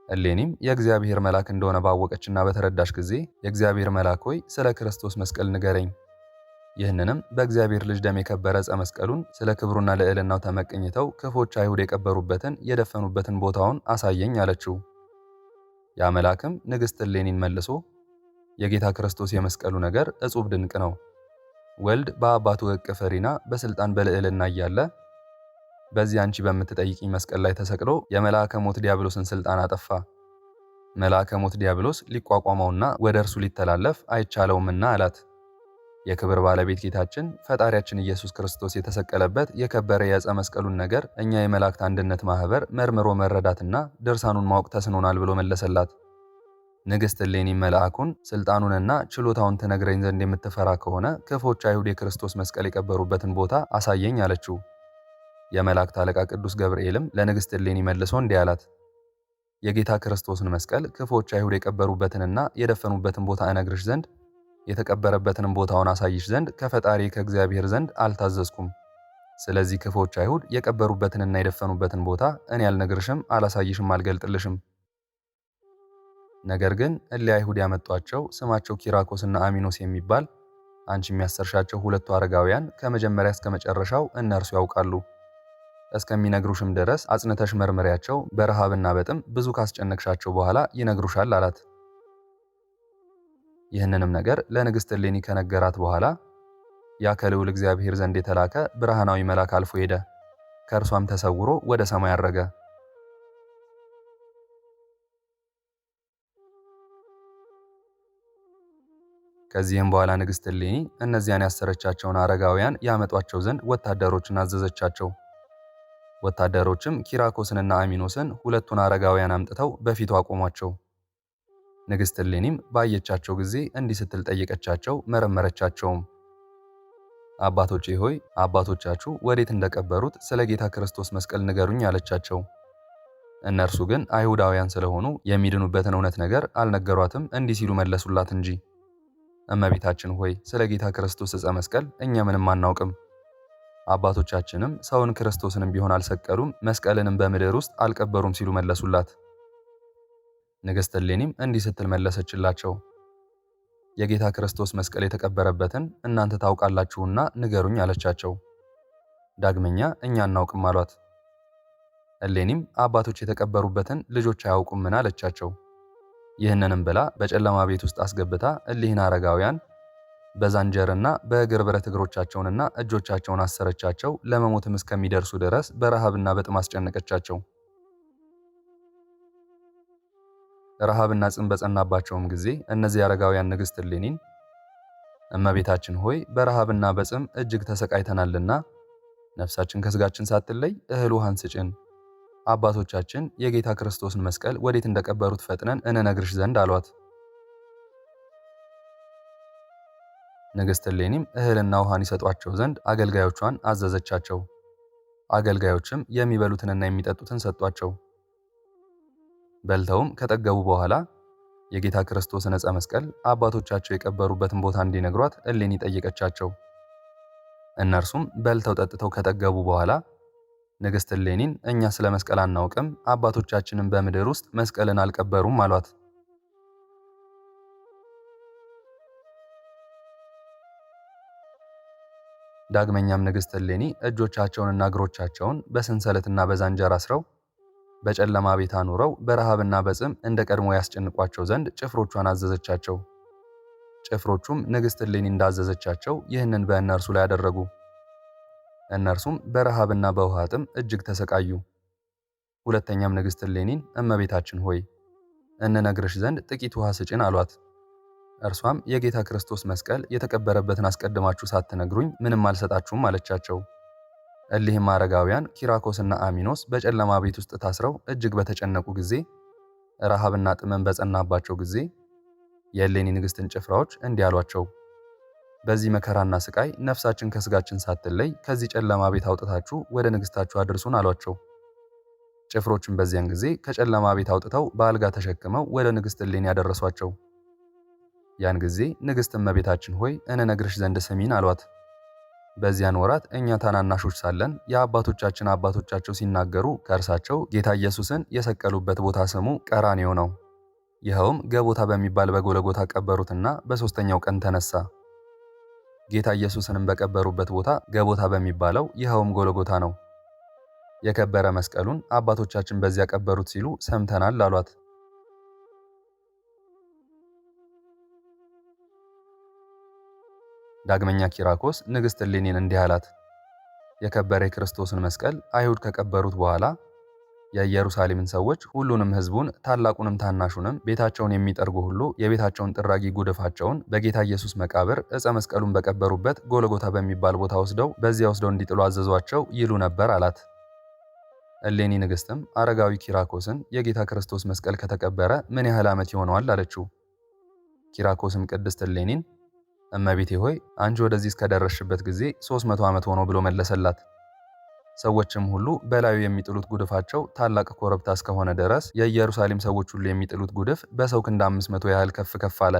A: እሌኒም የእግዚአብሔር መልአክ እንደሆነ ባወቀችና በተረዳሽ ጊዜ የእግዚአብሔር መልአክ ሆይ ስለ ክርስቶስ መስቀል ንገረኝ፣ ይህንንም በእግዚአብሔር ልጅ ደም የከበረ ዕፀ መስቀሉን ስለ ክብሩና ልዕልናው ተመቅኝተው ክፎች አይሁድ የቀበሩበትን የደፈኑበትን ቦታውን አሳየኝ አለችው። ያ መልአክም ንግሥት እሌኒን መልሶ የጌታ ክርስቶስ የመስቀሉ ነገር እጹብ ድንቅ ነው። ወልድ በአባቱ እቅፍ ሪና በስልጣን በልዕልና እያለ በዚህ አንቺ በምትጠይቂኝ መስቀል ላይ ተሰቅሎ የመልአከ ሞት ዲያብሎስን ስልጣን አጠፋ። መልአከ ሞት ዲያብሎስ ሊቋቋመውና ወደ እርሱ ሊተላለፍ አይቻለውምና አላት። የክብር ባለቤት ጌታችን ፈጣሪያችን ኢየሱስ ክርስቶስ የተሰቀለበት የከበረ የዕፀ መስቀሉን ነገር እኛ የመላእክት አንድነት ማህበር መርምሮ መረዳትና ድርሳኑን ማወቅ ተስኖናል ብሎ መለሰላት። ንግሥት እሌኒ መልአኩን ስልጣኑንና ችሎታውን ትነግረኝ ዘንድ የምትፈራ ከሆነ ክፎች አይሁድ የክርስቶስ መስቀል የቀበሩበትን ቦታ አሳየኝ አለችው። የመላእክት አለቃ ቅዱስ ገብርኤልም ለንግሥት እሌኒ መልሶ እንዲህ አላት፣ የጌታ ክርስቶስን መስቀል ክፎች አይሁድ የቀበሩበትንና የደፈኑበትን ቦታ እነግርሽ ዘንድ የተቀበረበትንም ቦታውን አሳይሽ ዘንድ ከፈጣሪ ከእግዚአብሔር ዘንድ አልታዘዝኩም። ስለዚህ ክፎች አይሁድ የቀበሩበትንና የደፈኑበትን ቦታ እኔ አልነግርሽም፣ አላሳይሽም፣ አልገልጥልሽም። ነገር ግን እሊያ አይሁድ ያመጧቸው ስማቸው ኪራኮስና አሚኖስ የሚባል አንቺ የሚያሰርሻቸው ሁለቱ አረጋውያን ከመጀመሪያ እስከ መጨረሻው እነርሱ ያውቃሉ። እስከሚነግሩሽም ድረስ አጽንተሽ መርመሪያቸው፣ በረሃብና በጥም ብዙ ካስጨነቅሻቸው በኋላ ይነግሩሻል አላት። ይህንንም ነገር ለንግሥት እሌኒ ከነገራት በኋላ ያ ከልዑል እግዚአብሔር ዘንድ የተላከ ብርሃናዊ መልአክ አልፎ ሄደ። ከእርሷም ተሰውሮ ወደ ሰማይ አረገ። ከዚህም በኋላ ንግሥት እሌኒ እነዚያን ያሰረቻቸውን አረጋውያን ያመጧቸው ዘንድ ወታደሮችን አዘዘቻቸው። ወታደሮችም ኪራኮስንና አሚኖስን ሁለቱን አረጋውያን አምጥተው በፊቱ አቆሟቸው። ንግሥት እሌኒም ባየቻቸው ጊዜ እንዲህ ስትል ጠየቀቻቸው፣ መረመረቻቸውም። አባቶቼ ሆይ አባቶቻችሁ ወዴት እንደቀበሩት ስለ ጌታ ክርስቶስ መስቀል ንገሩኝ አለቻቸው። እነርሱ ግን አይሁዳውያን ስለሆኑ የሚድኑበትን እውነት ነገር አልነገሯትም፣ እንዲህ ሲሉ መለሱላት እንጂ እመቤታችን ሆይ ስለ ጌታ ክርስቶስ ዕፀ መስቀል እኛ ምንም አናውቅም። አባቶቻችንም ሰውን ክርስቶስንም ቢሆን አልሰቀሉም፣ መስቀልንም በምድር ውስጥ አልቀበሩም ሲሉ መለሱላት። ንግሥት እሌኒም እንዲህ ስትል መለሰችላቸው፣ የጌታ ክርስቶስ መስቀል የተቀበረበትን እናንተ ታውቃላችሁና ንገሩኝ አለቻቸው። ዳግመኛ እኛ አናውቅም አሏት። እሌኒም አባቶች የተቀበሩበትን ልጆች አያውቁምን አለቻቸው። ይህንንም ብላ በጨለማ ቤት ውስጥ አስገብታ እሊህን አረጋውያን በዛንጀርና በእግር ብረት እግሮቻቸውንና እጆቻቸውን አሰረቻቸው። ለመሞትም እስከሚደርሱ ድረስ በረሃብና በጥም አስጨነቀቻቸው። ረሃብና ጽም በጸናባቸውም ጊዜ እነዚህ አረጋውያን ንግሥት እሌኒን እመቤታችን ሆይ በረሃብና በጽም እጅግ ተሰቃይተናልና ነፍሳችን ከስጋችን ሳትለይ እህል ውሃን ስጭን፣ አባቶቻችን የጌታ ክርስቶስን መስቀል ወዴት እንደቀበሩት ፈጥነን እንነግርሽ ዘንድ አሏት። ንግሥት እሌኒም እህልና ውሃን ይሰጧቸው ዘንድ አገልጋዮቿን አዘዘቻቸው። አገልጋዮችም የሚበሉትንና የሚጠጡትን ሰጧቸው። በልተውም ከጠገቡ በኋላ የጌታ ክርስቶስን ዕፀ መስቀል አባቶቻቸው የቀበሩበትን ቦታ እንዲነግሯት እሌኒ ጠየቀቻቸው። እነርሱም በልተው ጠጥተው ከጠገቡ በኋላ ንግሥት እሌኒን እኛ ስለ መስቀል አናውቅም፣ አባቶቻችንም በምድር ውስጥ መስቀልን አልቀበሩም አሏት። ዳግመኛም ንግሥት እሌኒ እጆቻቸውንና እግሮቻቸውን በሰንሰለትና በዛንጀር አስረው በጨለማ ቤት አኑረው በረሃብና በጽም እንደ ቀድሞ ያስጨንቋቸው ዘንድ ጭፍሮቿን አዘዘቻቸው። ጭፍሮቹም ንግሥት እሌኒ እንዳዘዘቻቸው ይህንን በእነርሱ ላይ አደረጉ። እነርሱም በረሃብና በውሃ ጥም እጅግ ተሰቃዩ። ሁለተኛም ንግሥት እሌኒን እመቤታችን ሆይ እንነግርሽ ዘንድ ጥቂት ውሃ ስጭን አሏት። እርሷም የጌታ ክርስቶስ መስቀል የተቀበረበትን አስቀድማችሁ ሳትነግሩኝ ምንም አልሰጣችሁም አለቻቸው። እሊህም አረጋውያን ኪራኮስና አሚኖስ በጨለማ ቤት ውስጥ ታስረው እጅግ በተጨነቁ ጊዜ፣ ረሃብና ጥመን በጸናባቸው ጊዜ የእሌኒ ንግሥትን ጭፍራዎች እንዲህ አሏቸው፣ በዚህ መከራና ስቃይ ነፍሳችን ከስጋችን ሳትለይ ከዚህ ጨለማ ቤት አውጥታችሁ ወደ ንግሥታችሁ አድርሱን አሏቸው። ጭፍሮችን በዚያን ጊዜ ከጨለማ ቤት አውጥተው በአልጋ ተሸክመው ወደ ንግሥት እሌኒ ያደረሷቸው። ያን ጊዜ ንግሥት እመቤታችን ሆይ እንነግርሽ ዘንድ ስሚን አሏት። በዚያን ወራት እኛ ታናናሾች ሳለን የአባቶቻችን አባቶቻቸው ሲናገሩ ከእርሳቸው ጌታ ኢየሱስን የሰቀሉበት ቦታ ስሙ ቀራንዮ ነው። ይኸውም ገቦታ በሚባል በጎለጎታ ቀበሩትና በሦስተኛው ቀን ተነሳ። ጌታ ኢየሱስንም በቀበሩበት ቦታ ገቦታ በሚባለው ይኸውም ጎለጎታ ነው። የከበረ መስቀሉን አባቶቻችን በዚያ ቀበሩት ሲሉ ሰምተናል አሏት። ዳግመኛ ኪራኮስ ንግሥት እሌኒን እንዲህ አላት። የከበረ የክርስቶስን መስቀል አይሁድ ከቀበሩት በኋላ የኢየሩሳሌምን ሰዎች ሁሉንም ሕዝቡን ታላቁንም ታናሹንም ቤታቸውን የሚጠርጉ ሁሉ የቤታቸውን ጥራጊ ጉድፋቸውን በጌታ ኢየሱስ መቃብር ዕፀ መስቀሉን በቀበሩበት ጎልጎታ በሚባል ቦታ በዚያ ወስደው እንዲጥሉ አዘዟቸው ይሉ ነበር አላት። እሌኒ ንግሥትም አረጋዊ ኪራኮስን የጌታ ክርስቶስ መስቀል ከተቀበረ ምን ያህል ዓመት ይሆነዋል አለችው። ኪራኮስም ቅድስት እሌኒን እመቤቴ ሆይ አንቺ ወደዚህ እስከደረስሽበት ጊዜ 300 ዓመት ሆኖ ብሎ መለሰላት። ሰዎችም ሁሉ በላዩ የሚጥሉት ጉድፋቸው ታላቅ ኮረብታ እስከሆነ ድረስ የኢየሩሳሌም ሰዎች ሁሉ የሚጥሉት ጉድፍ በሰው ክንድ 500 ያህል ከፍ ከፍ አለ።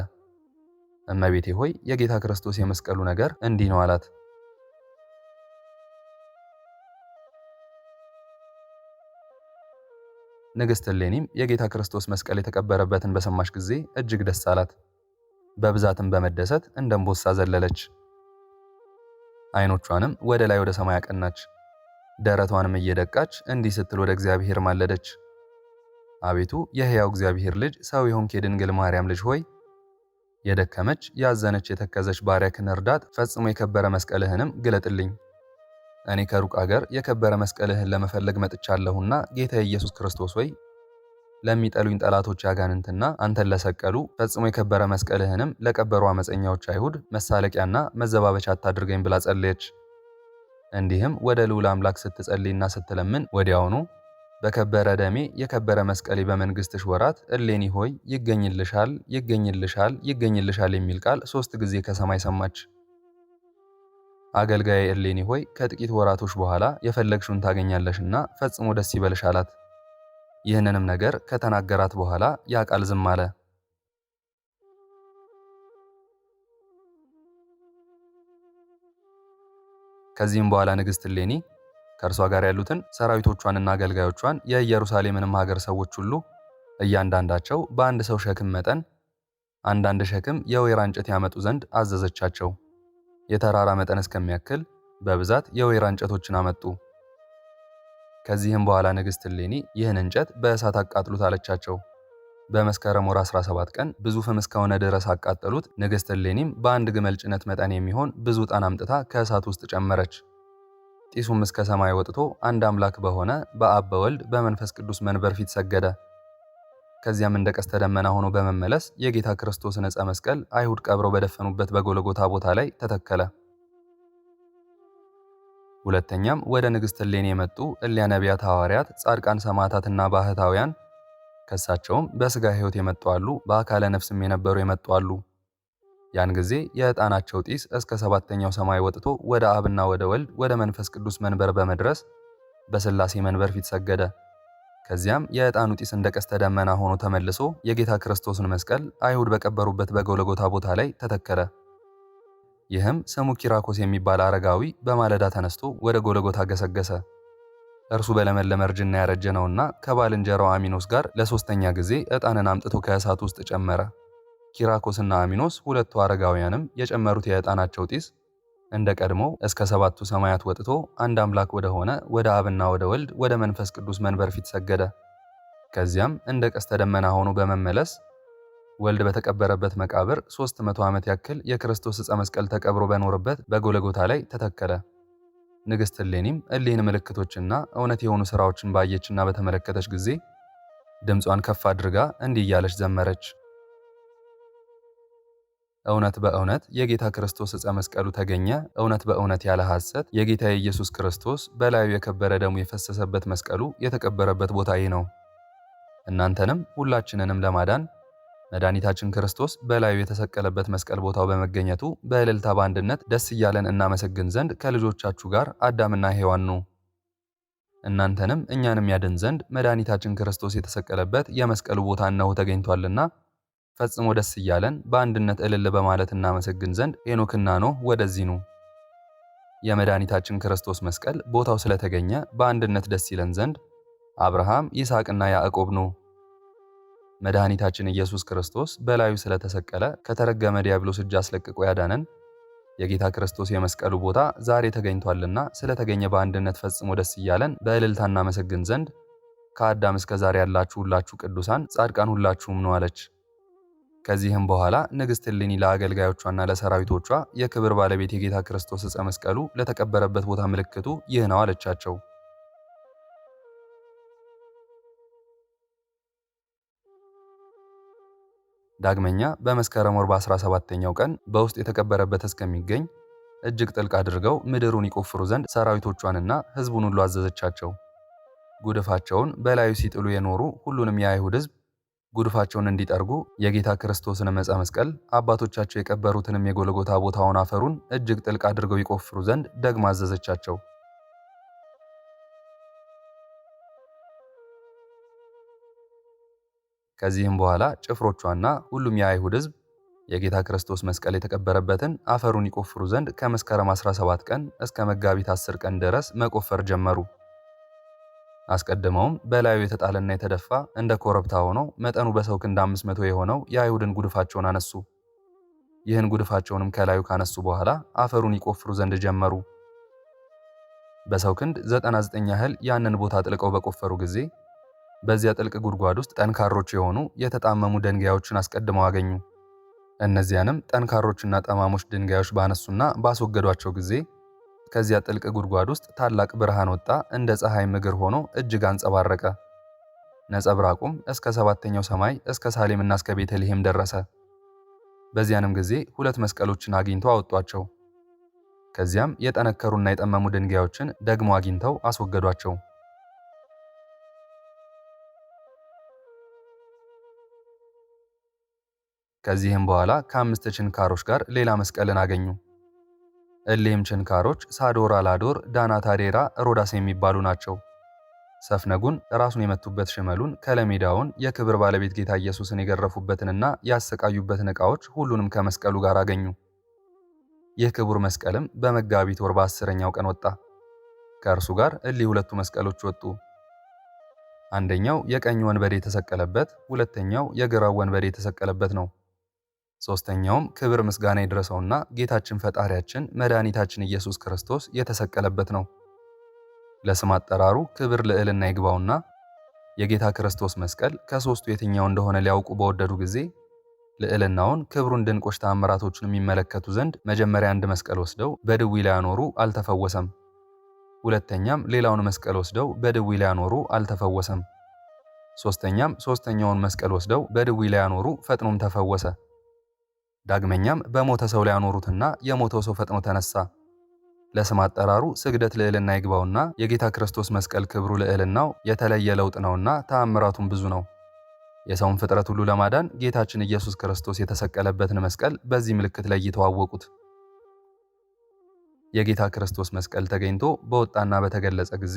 A: እመቤቴ ሆይ የጌታ ክርስቶስ የመስቀሉ ነገር እንዲህ ነው አላት። ንግሥት እሌኒም የጌታ ክርስቶስ መስቀል የተቀበረበትን በሰማች ጊዜ እጅግ ደስ አላት። በብዛትም በመደሰት እንደ እምቦሳ ዘለለች። ዓይኖቿንም ወደ ላይ ወደ ሰማይ አቀናች። ደረቷንም እየደቃች እንዲህ ስትል ወደ እግዚአብሔር ማለደች። አቤቱ የሕያው እግዚአብሔር ልጅ ሰው የሆንክ የድንግል ማርያም ልጅ ሆይ የደከመች ያዘነች የተከዘች ባሪያህን እርዳት፣ ፈጽሞ የከበረ መስቀልህንም ግለጥልኝ። እኔ ከሩቅ አገር የከበረ መስቀልህን ለመፈለግ መጥቻለሁና ጌታ ኢየሱስ ክርስቶስ ሆይ ለሚጠሉኝ ጠላቶች ያጋንንትና አንተን ለሰቀሉ ፈጽሞ የከበረ መስቀልህንም ለቀበሩ አመፀኛዎች አይሁድ መሳለቂያና መዘባበቻ አታድርገኝ ብላ ጸለየች። እንዲህም ወደ ልዑል አምላክ ስትጸልይና ስትለምን ወዲያውኑ በከበረ ደሜ የከበረ መስቀሌ በመንግሥትሽ ወራት እሌኒ ሆይ ይገኝልሻል፣ ይገኝልሻል፣ ይገኝልሻል የሚል ቃል 3 ጊዜ ከሰማይ ሰማች። አገልጋዬ እሌኒ ሆይ ከጥቂት ወራቶች በኋላ የፈለግሽውን ታገኛለሽና ፈጽሞ ደስ ይበልሽ አላት። ይህንንም ነገር ከተናገራት በኋላ ያ ቃል ዝም አለ። ከዚህም በኋላ ንግሥት እሌኒ ከእርሷ ጋር ያሉትን ሰራዊቶቿንና አገልጋዮቿን የኢየሩሳሌምንም ሀገር ሰዎች ሁሉ እያንዳንዳቸው በአንድ ሰው ሸክም መጠን አንዳንድ ሸክም የወይራ እንጨት ያመጡ ዘንድ አዘዘቻቸው። የተራራ መጠን እስከሚያክል በብዛት የወይራ እንጨቶችን አመጡ። ከዚህም በኋላ ንግሥት እሌኒ ይህን እንጨት በእሳት አቃጥሉት አለቻቸው። በመስከረም ወር 17 ቀን ብዙ ፍም እስከሆነ ድረስ አቃጠሉት። ንግሥት እሌኒም በአንድ ግመል ጭነት መጠን የሚሆን ብዙ ዕጣን አምጥታ ከእሳት ውስጥ ጨመረች። ጢሱም እስከ ሰማይ ወጥቶ አንድ አምላክ በሆነ በአብ በወልድ በመንፈስ ቅዱስ መንበር ፊት ሰገደ። ከዚያም እንደ ቀስተ ደመና ሆኖ በመመለስ የጌታ ክርስቶስን ዕፀ መስቀል አይሁድ ቀብረው በደፈኑበት በጎልጎታ ቦታ ላይ ተተከለ። ሁለተኛም ወደ ንግሥት እሌኒ የመጡ እሊያ ነቢያት፣ ሐዋርያት፣ ጻድቃን፣ ሰማዕታትና ባህታውያን ከሳቸውም በሥጋ ሕይወት የመጡ አሉ፣ በአካለ ነፍስም የነበሩ የመጡ አሉ። ያን ጊዜ የዕጣናቸው ጢስ እስከ 7ኛው ሰማይ ወጥቶ ወደ አብና ወደ ወልድ ወደ መንፈስ ቅዱስ መንበር በመድረስ በሥላሴ መንበር ፊት ሰገደ። ከዚያም የዕጣኑ ጢስ እንደ ቀስተ ደመና ሆኖ ተመልሶ የጌታ ክርስቶስን መስቀል አይሁድ በቀበሩበት በጎልጎታ ቦታ ላይ ተተከለ። ይህም ስሙ ኪራኮስ የሚባል አረጋዊ በማለዳ ተነስቶ ወደ ጎልጎታ ገሰገሰ። እርሱ በለመለመ እርጅና ያረጀ ነውና ከባልንጀራው አሚኖስ ጋር ለ3ኛ ጊዜ ዕጣንን አምጥቶ ከእሳት ውስጥ ጨመረ። ኪራኮስና አሚኖስ ሁለቱ አረጋውያንም የጨመሩት የዕጣናቸው ጢስ እንደ ቀድሞው እስከ 7ቱ ሰማያት ወጥቶ አንድ አምላክ ወደ ሆነ ወደ አብና ወደ ወልድ ወደ መንፈስ ቅዱስ መንበር ፊት ሰገደ። ከዚያም እንደ ቀስተ ደመና ሆኖ በመመለስ ወልድ በተቀበረበት መቃብር 300 ዓመት ያክል የክርስቶስ ዕፀ መስቀል ተቀብሮ በኖረበት በጎልጎታ ላይ ተተከለ። ንግሥት እሌኒም እሊህን ምልክቶችና እውነት የሆኑ ሥራዎችን ባየችና በተመለከተች ጊዜ ድምጿን ከፍ አድርጋ እንዲህ እያለች ዘመረች። እውነት በእውነት የጌታ ክርስቶስ ዕፀ መስቀሉ ተገኘ። እውነት በእውነት ያለ ሐሰት የጌታ የኢየሱስ ክርስቶስ በላዩ የከበረ ደሙ የፈሰሰበት መስቀሉ የተቀበረበት ቦታ ይህ ነው። እናንተንም ሁላችንንም ለማዳን መድኃኒታችን ክርስቶስ በላዩ የተሰቀለበት መስቀል ቦታው በመገኘቱ በእልልታ በአንድነት ደስ እያለን እናመሰግን ዘንድ ከልጆቻችሁ ጋር አዳምና ሔዋን ኑ። እናንተንም እኛንም ያድን ዘንድ መድኃኒታችን ክርስቶስ የተሰቀለበት የመስቀሉ ቦታ እነሆ ተገኝቷልና ፈጽሞ ደስ እያለን በአንድነት እልል በማለት እናመሰግን ዘንድ ሄኖክና ኖህ ወደዚህ ኑ። የመድኃኒታችን ክርስቶስ መስቀል ቦታው ስለተገኘ በአንድነት ደስ ይለን ዘንድ አብርሃም፣ ይስሐቅና ያዕቆብ ኑ። መድኃኒታችን ኢየሱስ ክርስቶስ በላዩ ስለተሰቀለ ከተረገመ ዲያብሎስ እጅ አስለቅቆ ያዳነን የጌታ ክርስቶስ የመስቀሉ ቦታ ዛሬ ተገኝቷልና ስለተገኘ በአንድነት ፈጽሞ ደስ እያለን በእልልታ እናመሰግን ዘንድ ከአዳም እስከ ዛሬ ያላችሁ ሁላችሁ ቅዱሳን ጻድቃን ሁላችሁም ኑ አለች። ከዚህም በኋላ ንግሥት እሌኒ ለአገልጋዮቿና ለሰራዊቶቿ የክብር ባለቤት የጌታ ክርስቶስ ዕፀ መስቀሉ ለተቀበረበት ቦታ ምልክቱ ይህ ነው አለቻቸው። ዳግመኛ በመስከረም ወር በ17ኛው ቀን በውስጥ የተቀበረበት እስከሚገኝ እጅግ ጥልቅ አድርገው ምድሩን ይቆፍሩ ዘንድ ሰራዊቶቿንና ሕዝቡን ሁሉ አዘዘቻቸው። ጉድፋቸውን በላዩ ሲጥሉ የኖሩ ሁሉንም የአይሁድ ሕዝብ ጉድፋቸውን እንዲጠርጉ የጌታ ክርስቶስን ዕፀ መስቀል አባቶቻቸው የቀበሩትንም የጎልጎታ ቦታውን አፈሩን እጅግ ጥልቅ አድርገው ይቆፍሩ ዘንድ ደግማ አዘዘቻቸው። ከዚህም በኋላ ጭፍሮቿና ሁሉም የአይሁድ ሕዝብ የጌታ ክርስቶስ መስቀል የተቀበረበትን አፈሩን ይቆፍሩ ዘንድ ከመስከረም 17 ቀን እስከ መጋቢት 10 ቀን ድረስ መቆፈር ጀመሩ። አስቀድመውም በላዩ የተጣለና የተደፋ እንደ ኮረብታ ሆኖ መጠኑ በሰው ክንድ 500 የሆነው የአይሁድን ጉድፋቸውን አነሱ። ይህን ጉድፋቸውንም ከላዩ ካነሱ በኋላ አፈሩን ይቆፍሩ ዘንድ ጀመሩ። በሰው ክንድ 99 ያህል ያንን ቦታ ጥልቀው በቆፈሩ ጊዜ በዚያ ጥልቅ ጉድጓድ ውስጥ ጠንካሮች የሆኑ የተጣመሙ ድንጋዮችን አስቀድመው አገኙ። እነዚያንም ጠንካሮችና ጠማሞች ድንጋዮች ባነሱና ባስወገዷቸው ጊዜ ከዚያ ጥልቅ ጉድጓድ ውስጥ ታላቅ ብርሃን ወጣ፣ እንደ ፀሐይ እግር ሆኖ እጅግ አንጸባረቀ። ነጸብራቁም እስከ 7ኛው ሰማይ እስከ ሳሌምና እስከ ቤተልሔም ደረሰ። በዚያንም ጊዜ 2 መስቀሎችን አግኝተው አወጧቸው። ከዚያም የጠነከሩና የጠመሙ ድንጋዮችን ደግሞ አግኝተው አስወገዷቸው። ከዚህም በኋላ ከ5 ችንካሮች ጋር ሌላ መስቀልን አገኙ። እሊህም ችንካሮች ሳዶር፣ አላዶር፣ ዳናታዴራ፣ ሮዳስ የሚባሉ ናቸው። ሰፍነጉን ራሱን የመቱበት ሽመሉን፣ ከለሜዳውን የክብር ባለቤት ጌታ ኢየሱስን የገረፉበትንና ያሰቃዩበትን ዕቃዎች ሁሉንም ከመስቀሉ ጋር አገኙ። ይህ ክቡር መስቀልም በመጋቢት ወር በ10ኛው ቀን ወጣ። ከእርሱ ጋር እሊህ 2 መስቀሎች ወጡ። አንደኛው የቀኝ ወንበዴ የተሰቀለበት፣ ሁለተኛው የግራው ወንበዴ የተሰቀለበት ነው። ሶስተኛውም ክብር ምስጋና ይድረሰውና ጌታችን ፈጣሪያችን መድኃኒታችን ኢየሱስ ክርስቶስ የተሰቀለበት ነው። ለስም አጠራሩ ክብር ልዕልና ይግባውና የጌታ ክርስቶስ መስቀል ከሦስቱ የትኛው እንደሆነ ሊያውቁ በወደዱ ጊዜ ልዕልናውን፣ ክብሩን፣ ድንቆች ተአምራቶችን የሚመለከቱ ዘንድ መጀመሪያ አንድ መስቀል ወስደው በድዊ ላይ ያኖሩ፣ አልተፈወሰም። ሁለተኛም ሌላውን መስቀል ወስደው በድዊ ላይ ያኖሩ፣ አልተፈወሰም። ሶስተኛም ሶስተኛውን መስቀል ወስደው በድዊ ላይ ያኖሩ፣ ፈጥኖም ተፈወሰ። ዳግመኛም በሞተ ሰው ላይ ያኖሩትና የሞተው ሰው ፈጥኖ ተነሳ። ለስም አጠራሩ ስግደት ልዕልና ይግባውና የጌታ ክርስቶስ መስቀል ክብሩ ልዕልናው የተለየ ለውጥ ነውና ተአምራቱም ብዙ ነው። የሰውን ፍጥረት ሁሉ ለማዳን ጌታችን ኢየሱስ ክርስቶስ የተሰቀለበትን መስቀል በዚህ ምልክት ለይተው አወቁት። የጌታ ክርስቶስ መስቀል ተገኝቶ በወጣና በተገለጸ ጊዜ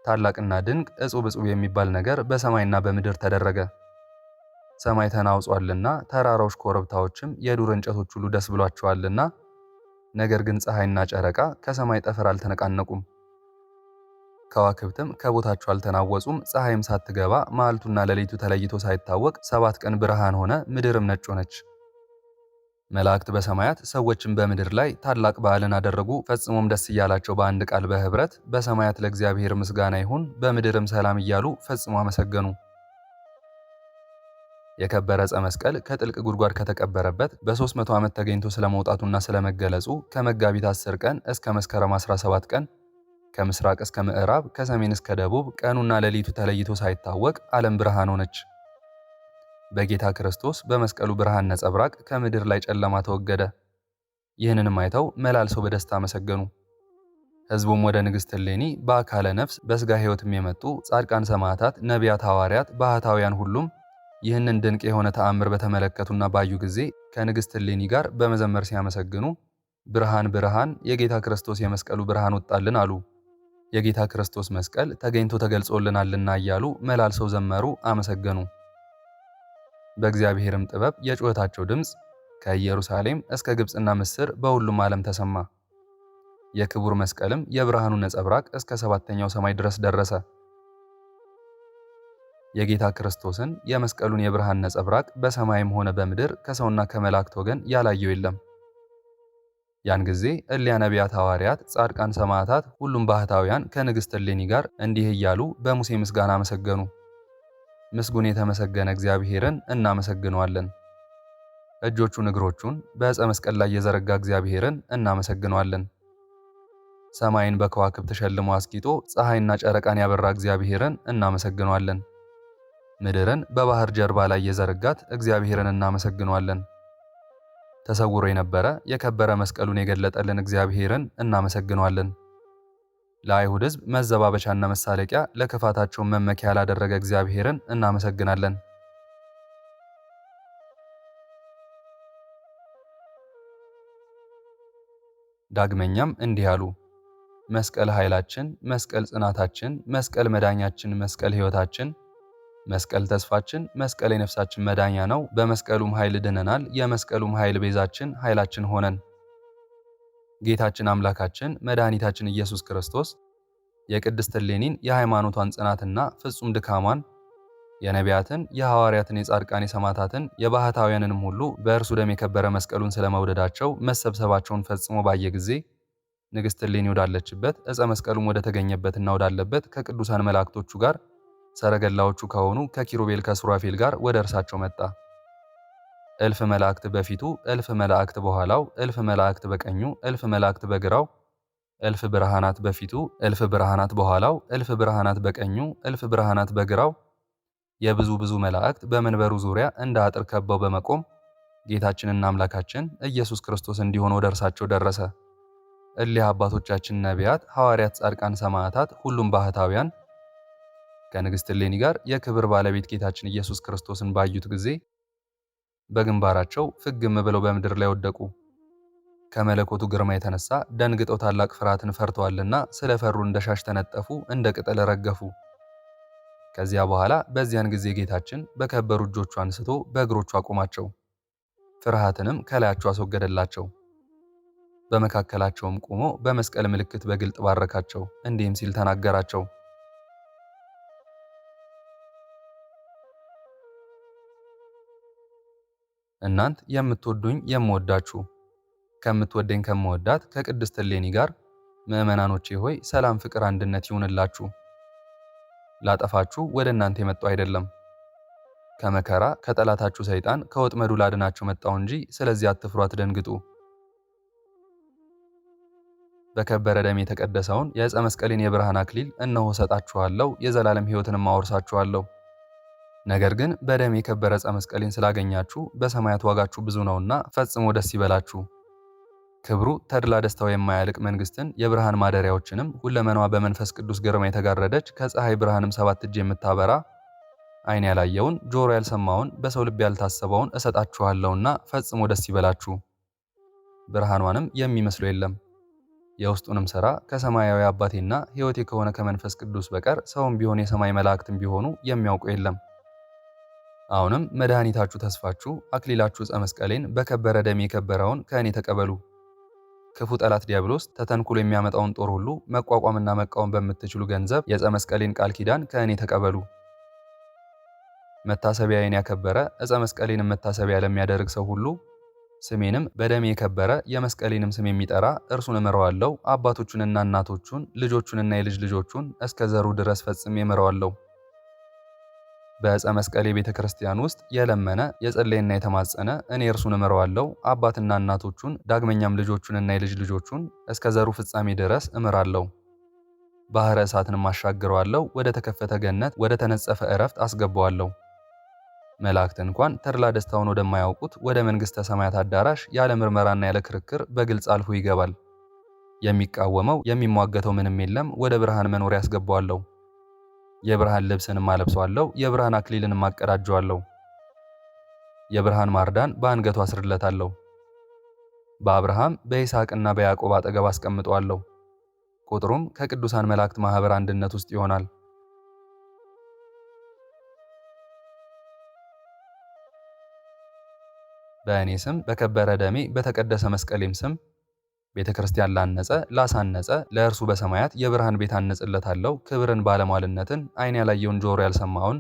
A: ታላቅና ድንቅ እጹብ እጹብ የሚባል ነገር በሰማይና በምድር ተደረገ። ሰማይ ተናውጿልና ተራራዎች ኮረብታዎችም የዱር እንጨቶች ሁሉ ደስ ብሏቸዋልና፣ ነገር ግን ፀሐይና ጨረቃ ከሰማይ ጠፈር አልተነቃነቁም። ከዋክብትም ከቦታቸው አልተናወጹም። ፀሐይም ሳትገባ መዓልቱና ሌሊቱ ተለይቶ ሳይታወቅ 7 ቀን ብርሃን ሆነ፣ ምድርም ነጭ ሆነች። መላእክት በሰማያት ሰዎችም በምድር ላይ ታላቅ በዓልን አደረጉ። ፈጽሞም ደስ እያላቸው በአንድ ቃል በኅብረት በሰማያት ለእግዚአብሔር ምስጋና ይሁን፣ በምድርም ሰላም እያሉ ፈጽሞ አመሰገኑ። የከበረ ዕፀ መስቀል ከጥልቅ ጉድጓድ ከተቀበረበት በ300 ዓመት ተገኝቶ ስለመውጣቱና ስለመገለጹ ከመጋቢት 10 ቀን እስከ መስከረም 17 ቀን ከምስራቅ እስከ ምዕራብ ከሰሜን እስከ ደቡብ ቀኑና ሌሊቱ ተለይቶ ሳይታወቅ ዓለም ብርሃን ሆነች። በጌታ ክርስቶስ በመስቀሉ ብርሃን ነጸብራቅ ከምድር ላይ ጨለማ ተወገደ። ይህንንም አይተው መላልሰው በደስታ አመሰገኑ። ሕዝቡም ወደ ንግሥት እሌኒ በአካለ ነፍስ በሥጋ ሕይወትም የመጡ ጻድቃን፣ ሰማዕታት፣ ነቢያት፣ ሐዋርያት፣ ባህታውያን ሁሉም ይህንን ድንቅ የሆነ ተአምር በተመለከቱና ባዩ ጊዜ ከንግሥት እሌኒ ጋር በመዘመር ሲያመሰግኑ ብርሃን ብርሃን የጌታ ክርስቶስ የመስቀሉ ብርሃን ወጣልን አሉ። የጌታ ክርስቶስ መስቀል ተገኝቶ ተገልጾልናልና እያሉ መላልሰው ዘመሩ፣ አመሰገኑ። በእግዚአብሔርም ጥበብ የጩኸታቸው ድምፅ ከኢየሩሳሌም እስከ ግብፅና ምስር በሁሉም ዓለም ተሰማ። የክቡር መስቀልም የብርሃኑ ነጸብራቅ እስከ ሰባተኛው ሰማይ ድረስ ደረሰ። የጌታ ክርስቶስን የመስቀሉን የብርሃን ነጸብራቅ በሰማይም ሆነ በምድር ከሰውና ከመላእክት ወገን ያላየው የለም። ያን ጊዜ እሊያ ነቢያት፣ ሐዋርያት፣ ጻድቃን፣ ሰማዕታት፣ ሁሉም ባህታውያን ከንግሥት እሌኒ ጋር እንዲህ እያሉ በሙሴ ምስጋና አመሰገኑ። ምስጉን የተመሰገነ እግዚአብሔርን እናመሰግነዋለን። እጆቹን እግሮቹን በዕፀ መስቀል ላይ የዘረጋ እግዚአብሔርን እናመሰግነዋለን። ሰማይን በከዋክብት ሸልሞ አስጊጦ ፀሐይና ጨረቃን ያበራ እግዚአብሔርን እናመሰግነዋለን። ምድርን በባህር ጀርባ ላይ የዘረጋት እግዚአብሔርን እናመሰግነዋለን። ተሰውሮ የነበረ የከበረ መስቀሉን የገለጠልን እግዚአብሔርን እናመሰግነዋለን። ለአይሁድ ሕዝብ መዘባበቻና መሳለቂያ ለክፋታቸው መመኪያ ላደረገ እግዚአብሔርን እናመሰግናለን። ዳግመኛም እንዲህ አሉ። መስቀል ኃይላችን፣ መስቀል ጽናታችን፣ መስቀል መዳኛችን፣ መስቀል ሕይወታችን፣ መስቀል ተስፋችን፣ መስቀል የነፍሳችን መዳኛ ነው። በመስቀሉም ኃይል ድነናል። የመስቀሉም ኃይል ቤዛችን፣ ኃይላችን ሆነን። ጌታችን አምላካችን መድኃኒታችን ኢየሱስ ክርስቶስ የቅድስት እሌኒን የሃይማኖቷን ጽናትና ፍጹም ድካሟን የነቢያትን፣ የሐዋርያትን፣ የጻድቃን፣ የሰማዕታትን፣ የባህታውያንንም ሁሉ በእርሱ ደም የከበረ መስቀሉን ስለመውደዳቸው መሰብሰባቸውን ፈጽሞ ባየ ጊዜ ንግሥት እሌኒ ወዳለችበት ዕፀ መስቀሉም ወደ ተገኘበትና ወዳለበት ከቅዱሳን መላእክቶቹ ጋር ሰረገላዎቹ ከሆኑ ከኪሩቤል ከሱራፌል ጋር ወደ እርሳቸው መጣ። እልፍ መላእክት በፊቱ፣ እልፍ መላእክት በኋላው፣ እልፍ መላእክት በቀኙ፣ እልፍ መላእክት በግራው፣ እልፍ ብርሃናት በፊቱ፣ እልፍ ብርሃናት በኋላው፣ እልፍ ብርሃናት በቀኙ፣ እልፍ ብርሃናት በግራው፣ የብዙ ብዙ መላእክት በመንበሩ ዙሪያ እንደ አጥር ከበው በመቆም ጌታችንና አምላካችን ኢየሱስ ክርስቶስ እንዲሆን ወደ እርሳቸው ደረሰ። እሊህ አባቶቻችን ነቢያት፣ ሐዋርያት፣ ጻድቃን፣ ሰማዕታት፣ ሁሉም ባህታውያን ከንግሥት እሌኒ ጋር የክብር ባለቤት ጌታችን ኢየሱስ ክርስቶስን ባዩት ጊዜ በግንባራቸው ፍግም ብለው በምድር ላይ ወደቁ። ከመለኮቱ ግርማ የተነሳ ደንግጠው ታላቅ ፍርሃትን ፈርተዋልና ስለፈሩ እንደ ሻሽ ተነጠፉ፣ እንደ ቅጠል ረገፉ። ከዚያ በኋላ በዚያን ጊዜ ጌታችን በከበሩ እጆቹ አንስቶ በእግሮቹ አቆማቸው፣ ፍርሃትንም ከላያቸው አስወገደላቸው። በመካከላቸውም ቆሞ በመስቀል ምልክት በግልጥ ባረካቸው፣ እንዲህም ሲል ተናገራቸው። እናንት የምትወዱኝ የምወዳችሁ ከምትወደኝ ከምወዳት ከቅድስት እሌኒ ጋር ምዕመናኖቼ ሆይ ሰላም፣ ፍቅር፣ አንድነት ይሁንላችሁ። ላጠፋችሁ ወደ እናንተ የመጣው አይደለም፣ ከመከራ ከጠላታችሁ ሰይጣን ከወጥመዱ ላድናችሁ መጣው እንጂ። ስለዚህ አትፍሩ፣ አትደንግጡ። በከበረ ደም የተቀደሰውን የዕፀ መስቀሌን የብርሃን አክሊል እነሆ ሰጣችኋለሁ፣ የዘላለም ሕይወትንም አወርሳችኋለሁ። ነገር ግን በደም የከበረ ዕፀ መስቀሌን ስላገኛችሁ በሰማያት ዋጋችሁ ብዙ ነውና ፈጽሞ ደስ ይበላችሁ። ክብሩ ተድላ ደስታው የማያልቅ መንግስትን የብርሃን ማደሪያዎችንም ሁለመናዋ በመንፈስ ቅዱስ ግርማ የተጋረደች ከፀሐይ ብርሃንም 7 እጅ የምታበራ ዓይን ያላየውን ጆሮ ያልሰማውን በሰው ልብ ያልታሰበውን እሰጣችኋለሁና ፈጽሞ ደስ ይበላችሁ። ብርሃኗንም የሚመስሉ የለም። የውስጡንም ሥራ ከሰማያዊ አባቴና ሕይወቴ ከሆነ ከመንፈስ ቅዱስ በቀር ሰውም ቢሆን የሰማይ መላእክትም ቢሆኑ የሚያውቁ የለም። አሁንም መድኃኒታችሁ፣ ተስፋችሁ፣ አክሊላችሁ ዕፀ መስቀሌን በከበረ ደም የከበረውን ከእኔ ተቀበሉ። ክፉ ጠላት ዲያብሎስ ተተንኩሎ የሚያመጣውን ጦር ሁሉ መቋቋምና መቃወም በምትችሉ ገንዘብ የዕፀ መስቀሌን ቃል ኪዳን ከእኔ ተቀበሉ። መታሰቢያዬን ያከበረ ዕፀ መስቀሌንም መታሰቢያ ለሚያደርግ ሰው ሁሉ ስሜንም በደም የከበረ የመስቀሌንም ስም የሚጠራ እርሱን እምረዋለሁ። አባቶቹንና እናቶቹን ልጆቹንና የልጅ ልጆቹን እስከ ዘሩ ድረስ ፈጽሜ እምረዋለሁ። በዕፀ መስቀሌ ቤተ ክርስቲያን ውስጥ የለመነ የጸለየና የተማጸነ እኔ እርሱን እምረዋለሁ። አባትና እናቶቹን ዳግመኛም ልጆቹንና የልጅ ልጆቹን እስከ ዘሩ ፍጻሜ ድረስ እምራለሁ። ባሕረ እሳትንም አሻግረዋለሁ። ወደ ተከፈተ ገነት ወደ ተነጸፈ ዕረፍት አስገባዋለሁ። መላእክት እንኳን ተድላ ደስታውን ወደማያውቁት ወደ መንግሥተ ሰማያት አዳራሽ ያለ ምርመራና ያለ ክርክር በግልጽ አልፎ ይገባል። የሚቃወመው የሚሟገተው ምንም የለም። ወደ ብርሃን መኖሪያ ያስገባዋለሁ። የብርሃን ልብስንም አለብሰዋለሁ። የብርሃን አክሊልንም አቀዳጀዋለሁ። የብርሃን ማርዳን በአንገቱ አስርለታለሁ። በአብርሃም በይስሐቅና በያዕቆብ አጠገብ አስቀምጠዋለሁ። ቁጥሩም ከቅዱሳን መላእክት ማህበር አንድነት ውስጥ ይሆናል። በእኔ ስም በከበረ ደሜ በተቀደሰ መስቀሌም ስም ቤተ ክርስቲያን ላነጸ ላሳነጸ ለእርሱ በሰማያት የብርሃን ቤት አነጽለታለሁ። ክብርን ባለሟልነትን ዓይን ያላየውን ጆሮ ያልሰማውን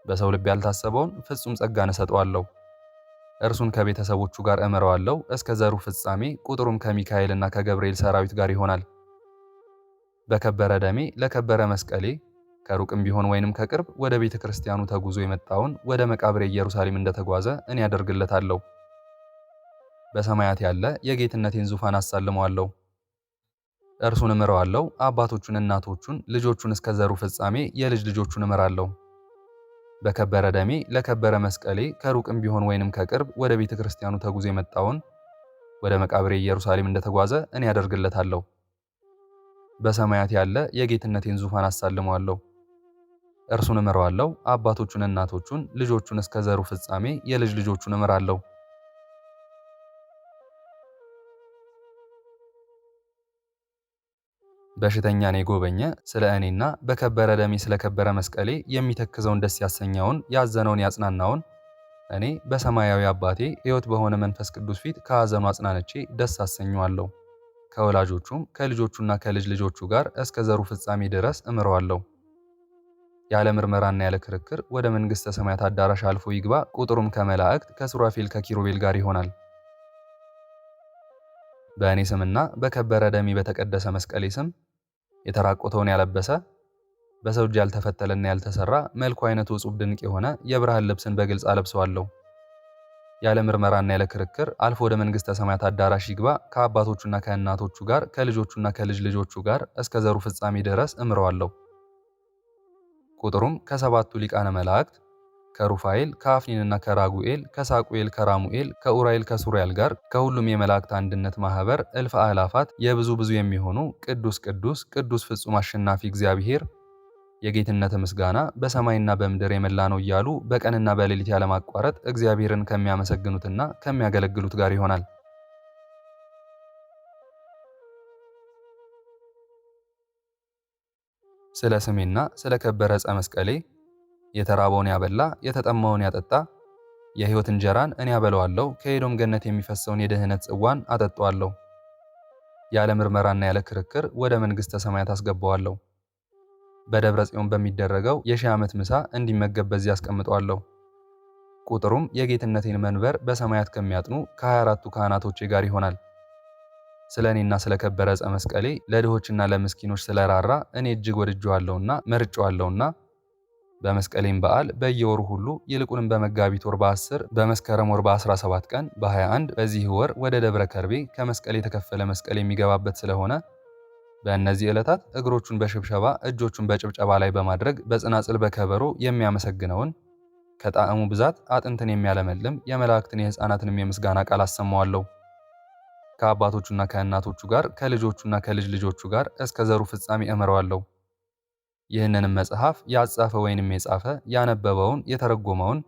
A: በሰው ልብ ያልታሰበውን ፍጹም ጸጋን እሰጠዋለሁ። እርሱን ከቤተሰቦቹ ጋር እምረዋለሁ እስከ ዘሩ ፍጻሜ። ቁጥሩም ከሚካኤልና ከገብርኤል ሰራዊት ጋር ይሆናል። በከበረ ደሜ ለከበረ መስቀሌ ከሩቅም ቢሆን ወይንም ከቅርብ ወደ ቤተ ክርስቲያኑ ተጉዞ የመጣውን ወደ መቃብሬ ኢየሩሳሌም እንደተጓዘ እኔ ያደርግለታለሁ። በሰማያት ያለ የጌትነቴን ዙፋን አሳልመዋለሁ። እርሱን እምረዋለሁ። አባቶቹን እናቶቹን ልጆቹን እስከ ዘሩ ፍጻሜ የልጅ ልጆቹን እምራለሁ። በከበረ ደሜ ለከበረ መስቀሌ ከሩቅም ቢሆን ወይንም ከቅርብ ወደ ቤተ ክርስቲያኑ ተጉዞ የመጣውን ወደ መቃብሬ ኢየሩሳሌም እንደተጓዘ እኔ ያደርግለታለሁ። በሰማያት ያለ የጌትነቴን ዙፋን አሳልመዋለሁ። እርሱን እምረዋለሁ። አባቶቹን እናቶቹን ልጆቹን እስከ ዘሩ ፍጻሜ የልጅ ልጆቹን እምራለሁ። በሽተኛን የጎበኘ ስለ እኔና በከበረ ደሜ ስለከበረ መስቀሌ የሚተክዘውን ደስ ያሰኘውን ያዘነውን ያጽናናውን እኔ በሰማያዊ አባቴ ሕይወት በሆነ መንፈስ ቅዱስ ፊት ከሐዘኑ አጽናንቼ ደስ አሰኘዋለሁ። ከወላጆቹም ከልጆቹና ከልጅ ልጆቹ ጋር እስከ ዘሩ ፍጻሜ ድረስ እምረዋለሁ። ያለ ምርመራና ያለ ክርክር ወደ መንግሥተ ሰማያት አዳራሽ አልፎ ይግባ። ቁጥሩም ከመላእክት ከሱራፌል ከኪሩቤል ጋር ይሆናል። በእኔ ስምና በከበረ ደሜ በተቀደሰ መስቀሌ ስም የተራቆተውን ያለበሰ በሰው እጅ ያልተፈተለና ያልተሰራ መልኩ አይነቱ ዕጹብ ድንቅ የሆነ የብርሃን ልብስን በግልጽ አለብሰዋለሁ። ያለ ምርመራና ያለ ክርክር አልፎ ወደ መንግሥተ ሰማያት አዳራሽ ይግባ። ከአባቶቹና ከእናቶቹ ጋር ከልጆቹና ከልጅ ልጆቹ ጋር እስከ ዘሩ ፍጻሜ ድረስ እምረዋለሁ። ቁጥሩም ከሰባቱ ሊቃነ መላእክት ከሩፋኤል ከአፍኒንና ከራጉኤል ከሳቁኤል ከራሙኤል ከኡራኤል ከሱሪያል ጋር ከሁሉም የመላእክት አንድነት ማህበር እልፍ አእላፋት የብዙ ብዙ የሚሆኑ ቅዱስ ቅዱስ ቅዱስ ፍጹም አሸናፊ እግዚአብሔር የጌትነት ምስጋና በሰማይና በምድር የመላ ነው እያሉ በቀንና በሌሊት ያለማቋረጥ እግዚአብሔርን ከሚያመሰግኑትና ከሚያገለግሉት ጋር ይሆናል። ስለ ስሜና ስለ ከበረ ዕፀ መስቀሌ የተራበውን ያበላ የተጠማውን ያጠጣ የሕይወት እንጀራን እኔ አበለዋለሁ። ከኤዶም ገነት የሚፈሰውን የድህነት ጽዋን አጠጣዋለሁ። ያለ ምርመራና ያለ ክርክር ወደ መንግሥተ ሰማያት አስገባዋለሁ። በደብረ ጽዮን በሚደረገው የሺህ ዓመት ምሳ እንዲመገብ በዚህ አስቀምጠዋለሁ። ቁጥሩም የጌትነቴን መንበር በሰማያት ከሚያጥኑ ከ24ቱ ካህናቶቼ ጋር ይሆናል። ስለ እኔና ስለ ከበረ ዕፀ መስቀሌ ለድሆችና ለምስኪኖች ስለራራ እኔ እጅግ ወድጄዋለሁና መርጬዋለሁና በመስቀሌም በዓል በየወሩ ሁሉ ይልቁንም በመጋቢት ወር በ10 በመስከረም ወር በ17 ቀን በ21 በዚህ ወር ወደ ደብረ ከርቤ ከመስቀል የተከፈለ መስቀል የሚገባበት ስለሆነ በእነዚህ ዕለታት እግሮቹን በሽብሸባ እጆቹን በጭብጨባ ላይ በማድረግ በጽናጽል በከበሮ የሚያመሰግነውን ከጣዕሙ ብዛት አጥንትን የሚያለመልም የመላእክትን የሕፃናትንም የምስጋና ቃል አሰማዋለሁ። ከአባቶቹና ከእናቶቹ ጋር ከልጆቹና ከልጅ ልጆቹ ጋር እስከ ዘሩ ፍጻሜ እምረዋለሁ። ይህንንም መጽሐፍ ያጻፈ ወይንም የጻፈ ያነበበውን የተረጎመውን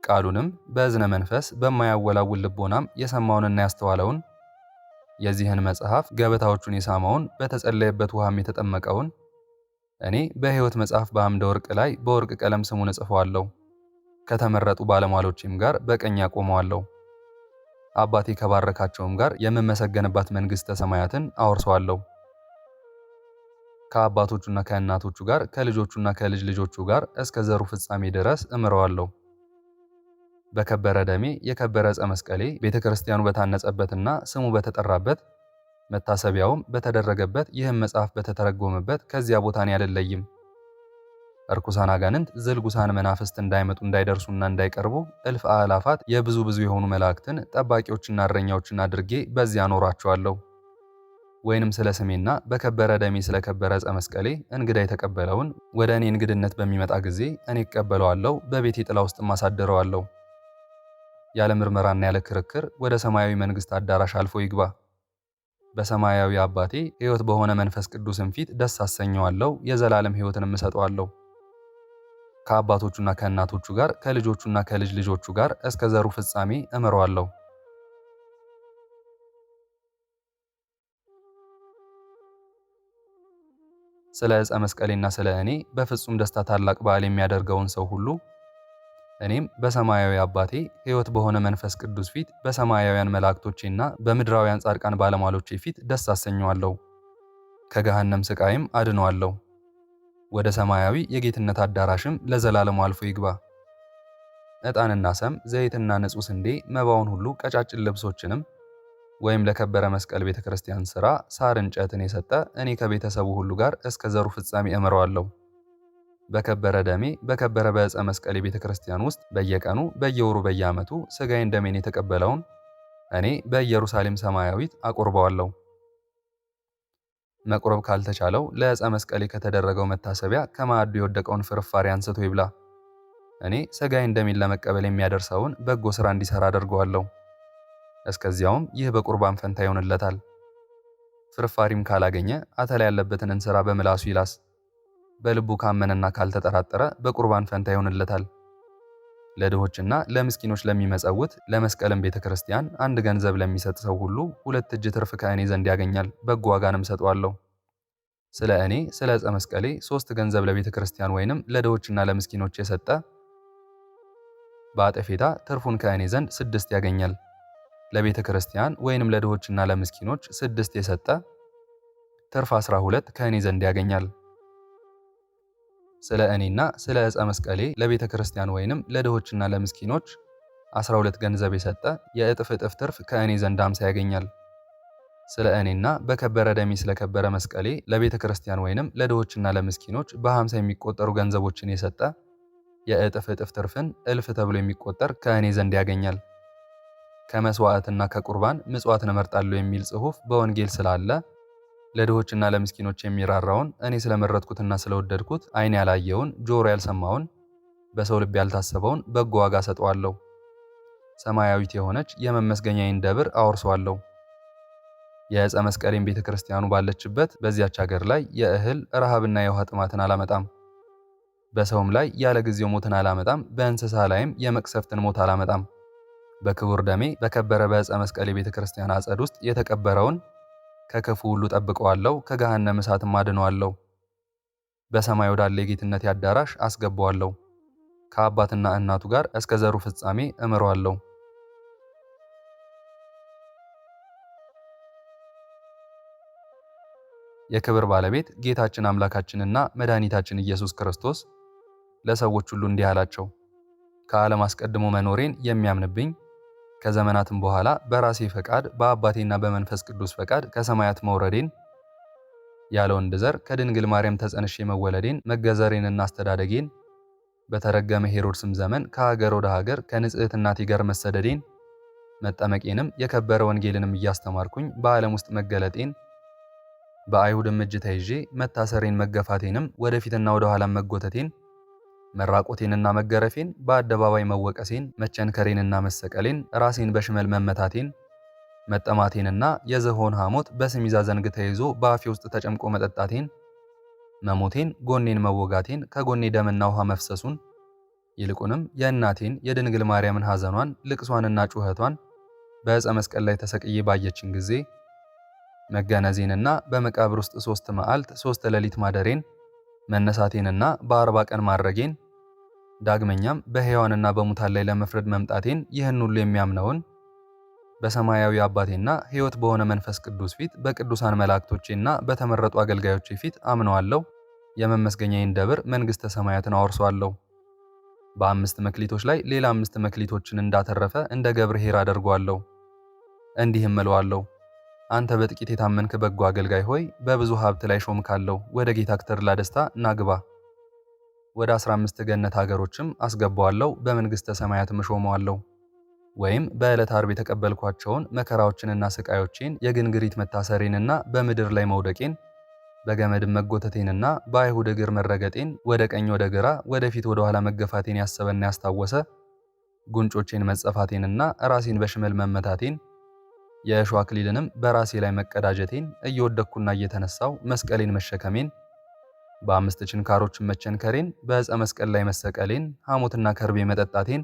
A: ቃሉንም በእዝነ መንፈስ በማያወላውል ልቦናም የሰማውንና ያስተዋለውን የዚህን መጽሐፍ ገበታዎቹን የሳመውን በተጸለየበት ውሃም የተጠመቀውን እኔ በሕይወት መጽሐፍ በአምደ ወርቅ ላይ በወርቅ ቀለም ስሙን እጽፈዋለሁ። ከተመረጡ ባለሟሎችም ጋር በቀኝ አቆመዋለሁ። አባቴ ከባረካቸውም ጋር የምመሰገንባት መንግሥተ ሰማያትን አወርሰዋለሁ። ከአባቶቹና ከእናቶቹ ጋር ከልጆቹና ከልጅ ልጆቹ ጋር እስከ ዘሩ ፍጻሜ ድረስ እምረዋለሁ። በከበረ ደሜ የከበረ ዕፀ መስቀሌ ቤተ ክርስቲያኑ በታነጸበትና ስሙ በተጠራበት መታሰቢያውም በተደረገበት ይህም መጽሐፍ በተተረጎመበት ከዚያ ቦታ እኔ አልለይም። እርኩሳን አጋንንት ዝልጉሳን መናፍስት እንዳይመጡ እንዳይደርሱና እንዳይቀርቡ እልፍ አእላፋት የብዙ ብዙ የሆኑ መላእክትን ጠባቂዎችና እረኛዎችን አድርጌ በዚያ አኖራቸዋለሁ። ወይንም ስለ ስሜና በከበረ ደሜ ስለከበረ ዕፀ መስቀሌ እንግዳ የተቀበለውን ወደ እኔ እንግድነት በሚመጣ ጊዜ እኔ እቀበለዋለሁ፣ በቤቴ ጥላ ውስጥ አሳድረዋለሁ። ያለ ምርመራና ያለ ክርክር ወደ ሰማያዊ መንግሥት አዳራሽ አልፎ ይግባ። በሰማያዊ አባቴ ሕይወት በሆነ መንፈስ ቅዱስም ፊት ደስ አሰኘዋለሁ፣ የዘላለም ሕይወትንም እሰጠዋለሁ። ከአባቶቹና ከእናቶቹ ጋር ከልጆቹና ከልጅ ልጆቹ ጋር እስከ ዘሩ ፍጻሜ እምረዋለሁ። ስለ ዕፀ መስቀሌና ስለ እኔ በፍጹም ደስታ ታላቅ በዓል የሚያደርገውን ሰው ሁሉ እኔም በሰማያዊ አባቴ ሕይወት በሆነ መንፈስ ቅዱስ ፊት በሰማያውያን መላእክቶቼና በምድራውያን ጻድቃን ባለሟሎቼ ፊት ደስ አሰኘዋለሁ። ከገሃነም ስቃይም አድነዋለሁ። ወደ ሰማያዊ የጌትነት አዳራሽም ለዘላለሙ አልፎ ይግባ። ዕጣንና ሰም፣ ዘይትና ንጹሕ ስንዴ፣ መባውን ሁሉ፣ ቀጫጭን ልብሶችንም ወይም ለከበረ መስቀል ቤተ ክርስቲያን ሥራ ሳር እንጨትን የሰጠ እኔ ከቤተሰቡ ሁሉ ጋር እስከ ዘሩ ፍጻሜ እምረዋለሁ። በከበረ ደሜ በከበረ በዕፀ መስቀል ቤተ ክርስቲያን ውስጥ በየቀኑ በየወሩ በየዓመቱ ሥጋዬን ደሜን የተቀበለውን እኔ በኢየሩሳሌም ሰማያዊት አቆርበዋለሁ። መቁረብ ካልተቻለው ለዕፀ መስቀሌ ከተደረገው መታሰቢያ ከማዕዱ የወደቀውን ፍርፋሪ አንስቶ ይብላ። እኔ ሥጋዬን ደሜን ለመቀበል የሚያደርሰውን በጎ ሥራ እንዲሠራ አደርገዋለሁ። እስከዚያውም ይህ በቁርባን ፈንታ ይሆንለታል። ፍርፋሪም ካላገኘ አተላ ያለበትን እንስራ በምላሱ ይላስ። በልቡ ካመነና ካልተጠራጠረ በቁርባን ፈንታ ይሆንለታል። ለድሆችና ለምስኪኖች ለሚመጸውት ለመስቀልም ቤተ ክርስቲያን አንድ ገንዘብ ለሚሰጥ ሰው ሁሉ 2 እጅ ትርፍ ከእኔ ዘንድ ያገኛል፣ በጎ ዋጋንም ሰጠዋለሁ። ስለ እኔ ስለ ዕፀ መስቀሌ 3 ገንዘብ ለቤተ ክርስቲያን ወይንም ለድሆችና ለምስኪኖች የሰጠ በአጠፌታ ትርፉን ከእኔ ዘንድ 6 ያገኛል። ለቤተ ክርስቲያን ወይንም ለድሆችና ለምስኪኖች 6 የሰጠ ትርፍ 12 ከእኔ ዘንድ ያገኛል። ስለ እኔና ስለ ዕፀ መስቀሌ ለቤተ ክርስቲያን ወይንም ለድሆችና ለምስኪኖች 12 ገንዘብ የሰጠ የእጥፍ እጥፍ ትርፍ ከእኔ ዘንድ 50 ያገኛል። ስለ እኔና በከበረ ደሜ ስለከበረ መስቀሌ ለቤተ ክርስቲያን ወይንም ለድሆችና ለምስኪኖች በ50 የሚቆጠሩ ገንዘቦችን የሰጠ የእጥፍ እጥፍ ትርፍን እልፍ ተብሎ የሚቆጠር ከእኔ ዘንድ ያገኛል። ከመስዋዕትና ከቁርባን ምጽዋትን እመርጣለሁ የሚል ጽሑፍ በወንጌል ስላለ ለድሆችና ለምስኪኖች የሚራራውን እኔ ስለመረጥኩትና ስለወደድኩት ዓይን ያላየውን ጆሮ ያልሰማውን በሰው ልብ ያልታሰበውን በጎ ዋጋ ሰጠዋለሁ። ሰማያዊት የሆነች የመመስገኛዬን ደብር አወርሰዋለሁ። የዕፀ መስቀሌን ቤተ ክርስቲያኑ ባለችበት በዚያች ሀገር ላይ የእህል ረሃብና የውሃ ጥማትን አላመጣም። በሰውም ላይ ያለ ጊዜው ሞትን አላመጣም። በእንስሳ ላይም የመቅሰፍትን ሞት አላመጣም። በክቡር ደሜ በከበረ በዕፀ መስቀሌ ቤተ ክርስቲያን አጸድ ውስጥ የተቀበረውን ከክፉ ሁሉ ጠብቀዋለሁ፣ ከገሃነመ እሳትም አድነዋለሁ። በሰማይ ወዳለ የጌትነት አዳራሽ አስገባዋለሁ። ከአባትና እናቱ ጋር እስከ ዘሩ ፍጻሜ እምረዋለሁ። የክብር ባለቤት ጌታችን አምላካችንና መድኃኒታችን ኢየሱስ ክርስቶስ ለሰዎች ሁሉ እንዲህ አላቸው። ከዓለም አስቀድሞ መኖሬን የሚያምንብኝ ከዘመናትም በኋላ በራሴ ፈቃድ በአባቴና በመንፈስ ቅዱስ ፈቃድ ከሰማያት መውረዴን ያለ ወንድ ዘር ከድንግል ማርያም ተጸንሼ መወለዴን መገዘሬንና አስተዳደጌን በተረገመ ሄሮድስም ዘመን ከሀገር ወደ ሀገር ከንጽሕት እናቴ ጋር መሰደዴን መጠመቄንም የከበረ ወንጌልንም እያስተማርኩኝ በዓለም ውስጥ መገለጤን በአይሁድም እጅ ተይዤ መታሰሬን መገፋቴንም ወደፊትና ወደ ኋላም መጎተቴን መራቆቴንና መገረፌን በአደባባይ መወቀሴን መቸንከሬንና መሰቀሌን ራሴን በሽመል መመታቴን መጠማቴንና የዝሆን ሐሞት በስም ይዛ ዘንግ ተይዞ በአፌ ውስጥ ተጨምቆ መጠጣቴን መሞቴን ጎኔን መወጋቴን ከጎኔ ደምና ውሃ መፍሰሱን ይልቁንም የእናቴን የድንግል ማርያምን ሐዘኗን ልቅሷንና ጩኸቷን በዕፀ መስቀል ላይ ተሰቅዬ ባየችን ጊዜ መገነዜንና በመቃብር ውስጥ 3 መዓልት 3 ሌሊት ማደሬን መነሳቴንና በ40 ቀን ማድረጌን ዳግመኛም በሕያዋንና በሙታን ላይ ለመፍረድ መምጣቴን ይህን ሁሉ የሚያምነውን በሰማያዊ አባቴና ሕይወት በሆነ መንፈስ ቅዱስ ፊት በቅዱሳን መላእክቶቼና በተመረጡ አገልጋዮቼ ፊት አምነዋለሁ። የመመስገኛዬን ደብር መንግሥተ ሰማያትን አወርሰዋለሁ። በ5 መክሊቶች ላይ ሌላ 5 መክሊቶችን እንዳተረፈ እንደ ገብርኄር አደርገዋለሁ። እንዲህም እለዋለሁ፣ አንተ በጥቂት የታመንክ በጎ አገልጋይ ሆይ በብዙ ሀብት ላይ ሾምካለሁ። ወደ ጌታ ተድላ ደስታ ናግባ። ወደ 15 ገነት ሀገሮችም አስገባዋለሁ፣ በመንግሥተ ሰማያትም እሾመዋለሁ። ወይም በዕለተ ዓርብ የተቀበልኳቸውን መከራዎችንና ስቃዮቼን የግንግሪት መታሰሬንና በምድር ላይ መውደቄን በገመድም መጎተቴንና በአይሁድ እግር መረገጤን ወደ ቀኝ ወደ ግራ ወደፊት ወደ ኋላ መገፋቴን ያሰበና ያስታወሰ ጉንጮቼን መጸፋቴንና ራሴን በሽመል መመታቴን የእሾህ አክሊልንም በራሴ ላይ መቀዳጀቴን እየወደቅኩና እየተነሳው መስቀሌን መሸከሜን በ5 ችንካሮችን መቸንከሬን በዕፀ መስቀል ላይ መሰቀሌን ሐሞትና ከርቤ መጠጣቴን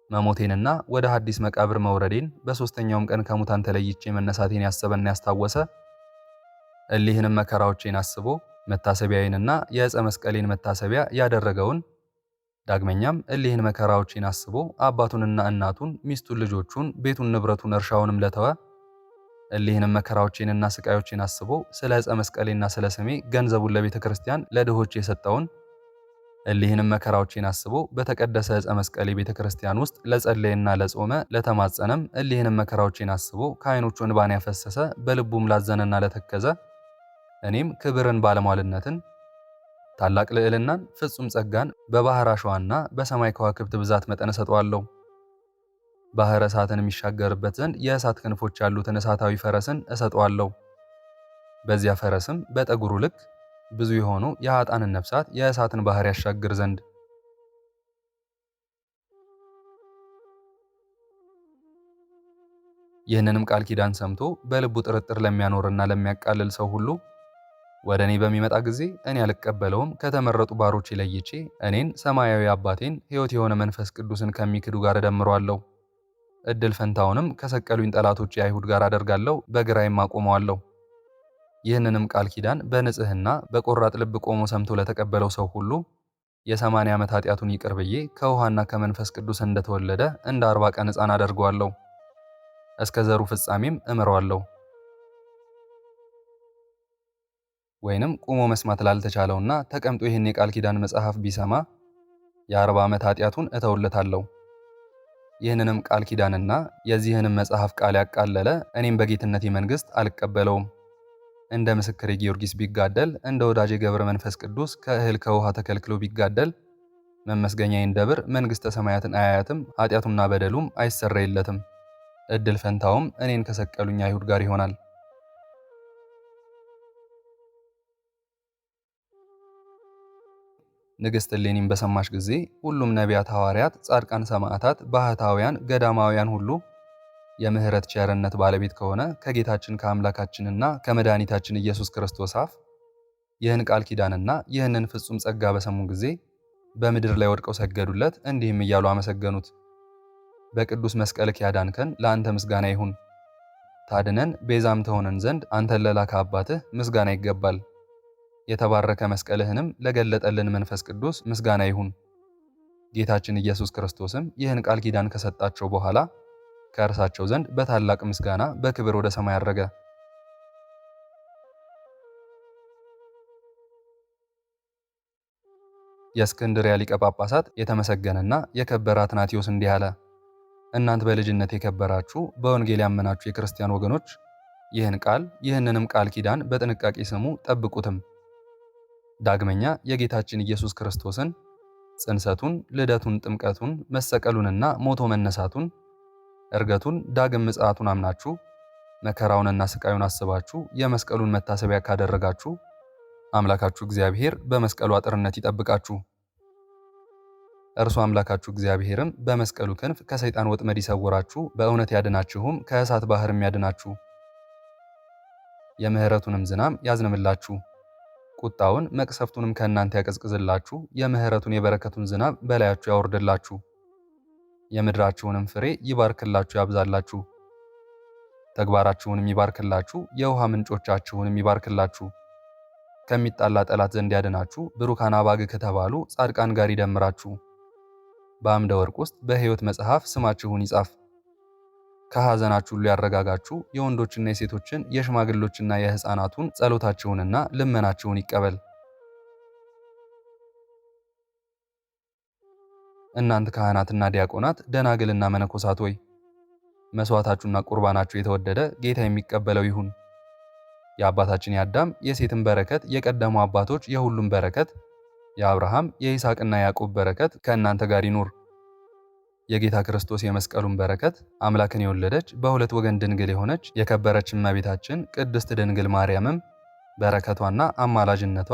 A: መሞቴንና ወደ ሐዲስ መቃብር መውረዴን በሦስተኛውም ቀን ከሙታን ተለይቼ መነሳቴን ያሰበና ያስታወሰ እሊህንም መከራዎቼን አስቦ መታሰቢያዬንና የዕፀ መስቀሌን መታሰቢያ ያደረገውን ዳግመኛም እሊህን መከራዎችን አስቦ አባቱንና እናቱን፣ ሚስቱን፣ ልጆቹን፣ ቤቱን፣ ንብረቱን፣ እርሻውንም ለተወ እሊህንም መከራዎችንና ስቃዮችን አስቦ ስለ ዕፀ መስቀሌና ስለ ስሜ ገንዘቡን ለቤተ ክርስቲያን ለድሆች የሰጠውን እሊህንም መከራዎችን አስቦ በተቀደሰ ዕፀ መስቀሌ ቤተ ክርስቲያን ውስጥ ለጸለየና ለጾመ ለተማጸነም እሊህንም መከራዎችን አስቦ ከዓይኖቹ እንባን ያፈሰሰ በልቡም ላዘነና ለተከዘ እኔም ክብርን ባለሟልነትን ታላቅ ልዕልናን ፍጹም ጸጋን በባህር አሸዋና በሰማይ ከዋክብት ብዛት መጠን እሰጠዋለሁ። ባህረ እሳትን የሚሻገርበት ዘንድ የእሳት ክንፎች ያሉትን እሳታዊ ፈረስን እሰጠዋለሁ። በዚያ ፈረስም በጠጉሩ ልክ ብዙ የሆኑ የኃጥአንን ነፍሳት የእሳትን ባህር ያሻግር ዘንድ ይህንንም ቃል ኪዳን ሰምቶ በልቡ ጥርጥር ለሚያኖርና ለሚያቃልል ሰው ሁሉ ወደ እኔ በሚመጣ ጊዜ እኔ አልቀበለውም፣ ከተመረጡ ባሮች ለይቼ እኔን ሰማያዊ አባቴን ሕይወት የሆነ መንፈስ ቅዱስን ከሚክዱ ጋር እደምረዋለሁ። እድል ፈንታውንም ከሰቀሉኝ ጠላቶች የአይሁድ ጋር አደርጋለሁ፣ በግራዬም አቆመዋለሁ። ይህንንም ቃል ኪዳን በንጽህና በቆራጥ ልብ ቆሞ ሰምቶ ለተቀበለው ሰው ሁሉ የ80 ዓመት ኃጢአቱን ይቅር ብዬ ከውሃና ከመንፈስ ቅዱስ እንደተወለደ እንደ 40 ቀን ሕፃን አደርገዋለሁ። እስከ ዘሩ ፍጻሜም እምረዋለሁ። ወይንም ቆሞ መስማት ላልተቻለውና ተቀምጦ ይህን የቃል ኪዳን መጽሐፍ ቢሰማ የ40 ዓመት ኃጢአቱን እተውለታለሁ። ይህንንም ቃል ኪዳንና የዚህንም መጽሐፍ ቃል ያቃለለ እኔም በጌትነቴ መንግሥት አልቀበለውም። እንደ ምስክሬ ጊዮርጊስ ቢጋደል፣ እንደ ወዳጄ ገብረ መንፈስ ቅዱስ ከእህል ከውሃ ተከልክሎ ቢጋደል መመስገኛዬን ደብር መንግሥተ ሰማያትን አያያትም፣ ኃጢአቱና በደሉም አይሰረይለትም። እድል ፈንታውም እኔን ከሰቀሉኝ አይሁድ ጋር ይሆናል። ንግሥት እሌኒም በሰማች ጊዜ ሁሉም ነቢያት፣ ሐዋርያት፣ ጻድቃን፣ ሰማዕታት፣ ባህታውያን፣ ገዳማውያን ሁሉ የምህረት ቸርነት ባለቤት ከሆነ ከጌታችን ከአምላካችንና ከመድኃኒታችን ኢየሱስ ክርስቶስ አፍ ይህን ቃል ኪዳንና ይህንን ፍጹም ጸጋ በሰሙ ጊዜ በምድር ላይ ወድቀው ሰገዱለት፣ እንዲህም እያሉ አመሰገኑት። በቅዱስ መስቀልህ ያዳንከን ለአንተ ምስጋና ይሁን። ታድነን ቤዛም ተሆነን ዘንድ አንተን ለላከ አባትህ ምስጋና ይገባል። የተባረከ መስቀልህንም ለገለጠልን መንፈስ ቅዱስ ምስጋና ይሁን። ጌታችን ኢየሱስ ክርስቶስም ይህን ቃል ኪዳን ከሰጣቸው በኋላ ከእርሳቸው ዘንድ በታላቅ ምስጋና በክብር ወደ ሰማይ አረገ። የእስክንድርያ ሊቀ ጳጳሳት የተመሰገነና የከበረ አትናቴዎስ እንዲህ አለ። እናንት በልጅነት የከበራችሁ በወንጌል ያመናችሁ የክርስቲያን ወገኖች ይህንንም ቃል ኪዳን በጥንቃቄ ስሙ፣ ጠብቁትም። ዳግመኛ የጌታችን ኢየሱስ ክርስቶስን ጽንሰቱን፣ ልደቱን፣ ጥምቀቱን፣ መሰቀሉንና ሞቶ መነሳቱን፣ እርገቱን፣ ዳግም ምጽአቱን አምናችሁ መከራውንና ስቃዩን አስባችሁ የመስቀሉን መታሰቢያ ካደረጋችሁ አምላካችሁ እግዚአብሔር በመስቀሉ አጥርነት ይጠብቃችሁ። እርሱ አምላካችሁ እግዚአብሔርም በመስቀሉ ክንፍ ከሰይጣን ወጥመድ ይሰውራችሁ፣ በእውነት ያድናችሁም፣ ከእሳት ባህርም ያድናችሁ። የምህረቱንም ዝናም ያዝንምላችሁ፣ ቁጣውን መቅሰፍቱንም ከእናንተ ያቀዝቅዝላችሁ፣ የምህረቱን የበረከቱን ዝናብ በላያችሁ ያወርድላችሁ፣ የምድራችሁንም ፍሬ ይባርክላችሁ፣ ያብዛላችሁ፣ ተግባራችሁንም ይባርክላችሁ፣ የውሃ ምንጮቻችሁንም ይባርክላችሁ፣ ከሚጣላ ጠላት ዘንድ ያድናችሁ፣ ብሩካን አባግ ከተባሉ ጻድቃን ጋር ይደምራችሁ፣ በአምደ ወርቅ ውስጥ በሕይወት መጽሐፍ ስማችሁን ይጻፍ፣ ከሐዘናችሁ ሁሉ ያረጋጋችሁ፣ የወንዶችና የሴቶችን የሽማግሎችና የሕፃናቱን ጸሎታችሁንና ልመናችሁን ይቀበል። እናንተ ካህናትና ዲያቆናት፣ ደናግልና መነኮሳት ሆይ መስዋዕታችሁና ቁርባናችሁ የተወደደ ጌታ የሚቀበለው ይሁን። የአባታችን የአዳም የሴትን በረከት፣ የቀደሙ አባቶች የሁሉም በረከት፣ የአብርሃም የይስሐቅና ያዕቆብ በረከት ከእናንተ ጋር ይኑር። የጌታ ክርስቶስ የመስቀሉን በረከት አምላክን የወለደች በሁለት ወገን ድንግል የሆነች የከበረች እመቤታችን ቅድስት ድንግል ማርያምም በረከቷና አማላጅነቷ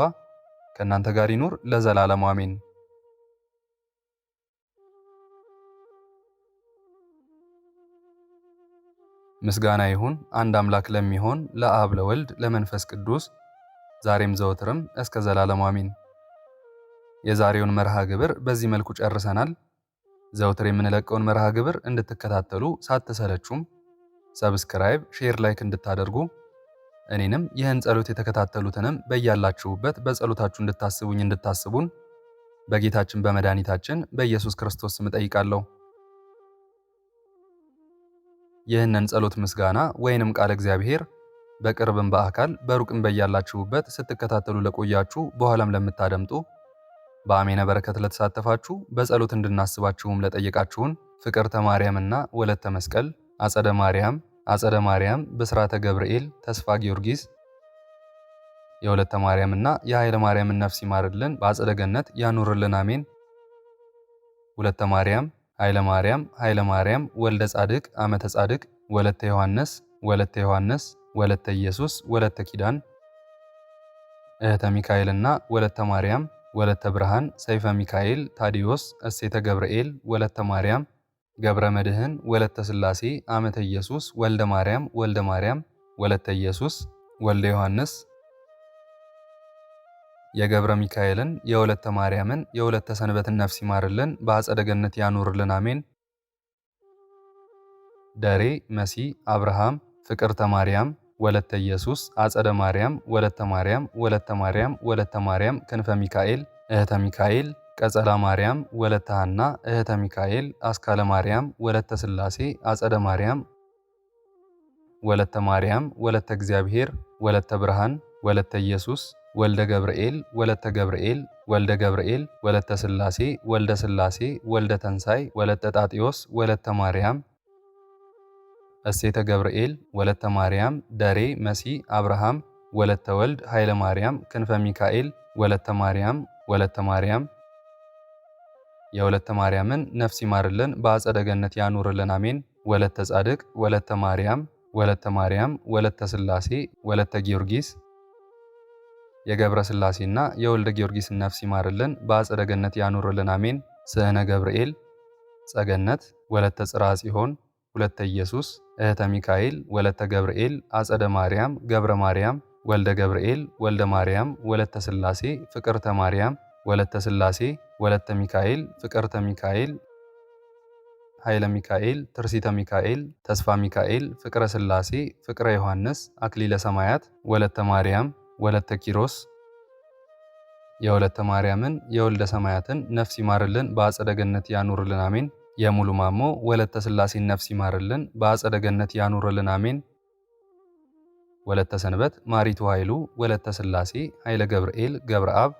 A: ከእናንተ ጋር ይኑር ለዘላለሙ አሜን። ምስጋና ይሁን አንድ አምላክ ለሚሆን ለአብ ለወልድ ለመንፈስ ቅዱስ ዛሬም ዘወትርም እስከ ዘላለሙ አሜን። የዛሬውን መርሃ ግብር በዚህ መልኩ ጨርሰናል። ዘወትር የምንለቀውን መርሃ ግብር እንድትከታተሉ ሳትሰለቹም ሰብስክራይብ፣ ሼር፣ ላይክ እንድታደርጉ እኔንም ይህን ጸሎት የተከታተሉትንም በያላችሁበት በጸሎታችሁ እንድታስቡን በጌታችን በመድኃኒታችን በኢየሱስ ክርስቶስ ስም እጠይቃለሁ። ይህንን ጸሎት ምስጋና ወይንም ቃለ እግዚአብሔር በቅርብም በአካል በሩቅም በያላችሁበት ስትከታተሉ ለቆያችሁ በኋላም ለምታደምጡ በአሜነ በረከት ለተሳተፋችሁ በጸሎት እንድናስባችሁም ለጠየቃችሁን ፍቅርተ ማርያምና ወለተ መስቀል፣ አጸደ ማርያም፣ ብስራተ ገብርኤል፣ ተስፋ ጊዮርጊስ የወለተ ማርያምና የኃይለ ማርያምን ነፍስ ይማርልን፣ በአጸደ ገነት ያኑርልን፣ አሜን። ወለተ ማርያም፣ ኃይለ ማርያም፣ ወልደ ጻድቅ፣ አመተ ጻድቅ፣ ወለተ ዮሐንስ፣ ወለተ ኢየሱስ፣ ወለተ ኪዳን፣ እህተ ሚካኤልና ወለተ ማርያም፣ ወለተ ብርሃን፣ ሰይፈ ሚካኤል፣ ታዲዮስ፣ እሴተ ገብርኤል፣ ወለተ ማርያም፣ ገብረ መድህን፣ ወለተ ሥላሴ፣ አመተ ኢየሱስ፣ ወልደ ማርያም፣ ወለተ ኢየሱስ፣ ወልደ ዮሐንስ፣ የገብረ ሚካኤልን፣ የወለተ ማርያምን፣ የወለተ ሰንበትን ነፍስ ይማርልን፣ በአጸደ ገነት ያኑርልን፣ አሜን። ደሬ መሲ፣ አብርሃም፣ ፍቅርተ ማርያም፣ ወለተ ኢየሱስ፣ አጸደ ማርያም፣ ወለተ ማርያም፣ ወለተ ማርያም፣ ክንፈ ሚካኤል፣ እህተ ሚካኤል፣ ቀጸላ ማርያም፣ ወለተ ሐና፣ እህተ ሚካኤል፣ አስካለ ማርያም፣ ወለተ ሥላሴ፣ አጸደ ማርያም፣ ወለተ እግዚአብሔር፣ ወለተ ብርሃን፣ ወለተ ኢየሱስ፣ ወልደ ገብርኤል፣ ወልደ ገብርኤል፣ ወለተ ሥላሴ፣ ወልደ ተንሳይ፣ ወለተ ጣጢዮስ፣ ወለተ ማርያም፣ እሴተ ገብርኤል፣ ወለተ ማርያም፣ ደሬ መሲ፣ አብርሃም፣ ወለተ ወልድ፣ ኃይለ ማርያም፣ ክንፈ ሚካኤል፣ ወለተ ማርያም የወለተ ማርያምን ነፍስ ይማርልን፣ በአጸደ ገነት ያኑርልን፣ አሜን። ወለተ ጻድቅ፣ ወለተ ማርያም፣ ወለተ ሥላሴ፣ ወለተ ጊዮርጊስ የገብረ ሥላሴና የወልደ ጊዮርጊስን ነፍስ ይማርልን፣ በአጸደ ገነት ያኑርልን፣ አሜን። ስዕነ ገብርኤል፣ ጸገነት፣ ወለተ ጽርሐ ጽዮን፣ ወለተ ኢየሱስ፣ እህተ ሚካኤል፣ ወለተ ገብርኤል፣ አጸደ ማርያም፣ ገብረ ማርያም፣ ወልደ ገብርኤል፣ ወልደ ማርያም፣ ወለተ ሥላሴ፣ ፍቅርተ ማርያም፣ ወለተ ሥላሴ፣ ወለተ ሚካኤል፣ ፍቅርተ ሚካኤል፣ ኃይለ ሚካኤል፣ ትርሲተ ሚካኤል፣ ተስፋ ሚካኤል፣ ፍቅረ ሥላሴ፣ ፍቅረ ዮሐንስ፣ አክሊለ ሰማያት፣ ወለተ ማርያም፣ ወለተ ኪሮስ የወለተ ማርያምን የወልደ ሰማያትን ነፍስ ይማርልን፣ በአጸደ ገነት ያኑርልን፣ አሜን። የሙሉ ማሞ ወለተ ሥላሴን ነፍስ ይማርልን፣ በአጸደ ገነት ያኑርልን፣ አሜን። ወለተ ሰንበት ማሪቱ ኃይሉ፣ ወለተ ሥላሴ፣ ኃይለ ገብርኤል፣ ገብረ አብ፣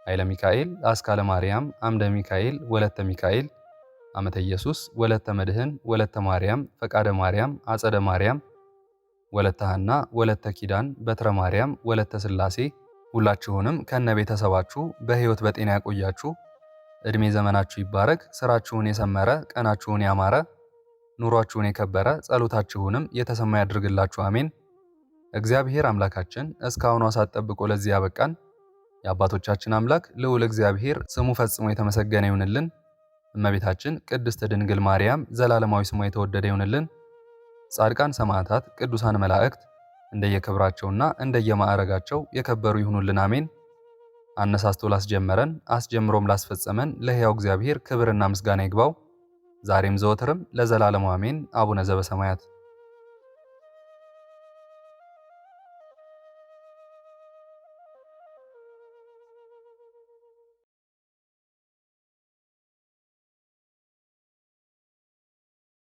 A: ኃይለ ሚካኤል፣ አስካለ ማርያም፣ አምደ ሚካኤል፣ ወለተ ሚካኤል፣ አመተ ኢየሱስ፣ ወለተ መድህን፣ ወለተ ማርያም፣ ፈቃደ ማርያም፣ አጸደ ማርያም፣ ወለተ ሐና፣ ወለተ ኪዳን፣ በትረ ማርያም፣ ወለተ ሥላሴ ሁላችሁንም ከነ ቤተሰባችሁ በሕይወት በጤና ያቆያችሁ። ዕድሜ ዘመናችሁ ይባረክ። ስራችሁን የሰመረ፣ ቀናችሁን ያማረ፣ ኑሯችሁን የከበረ፣ ጸሎታችሁንም የተሰማ ያድርግላችሁ፣ አሜን። እግዚአብሔር አምላካችን እስካሁኗ ሰዓት ጠብቆ ለዚህ ያበቃን የአባቶቻችን አምላክ ልዑል እግዚአብሔር ስሙ ፈጽሞ የተመሰገነ ይሁንልን። እመቤታችን ቅድስት ድንግል ማርያም ዘላለማዊ ስሟ የተወደደ ይሁንልን። ጻድቃን ሰማዕታት፣ ቅዱሳን መላእክት እንደየክብራቸውና እንደየማዕረጋቸው የከበሩ ይሁኑልን፣ አሜን። አነሳስቶ ላስጀመረን አስጀምሮም ላስፈጸመን ለሕያው እግዚአብሔር ክብርና ምስጋና ይግባው ዛሬም ዘወትርም ለዘላለሙ አሜን። አቡነ ዘበሰማያት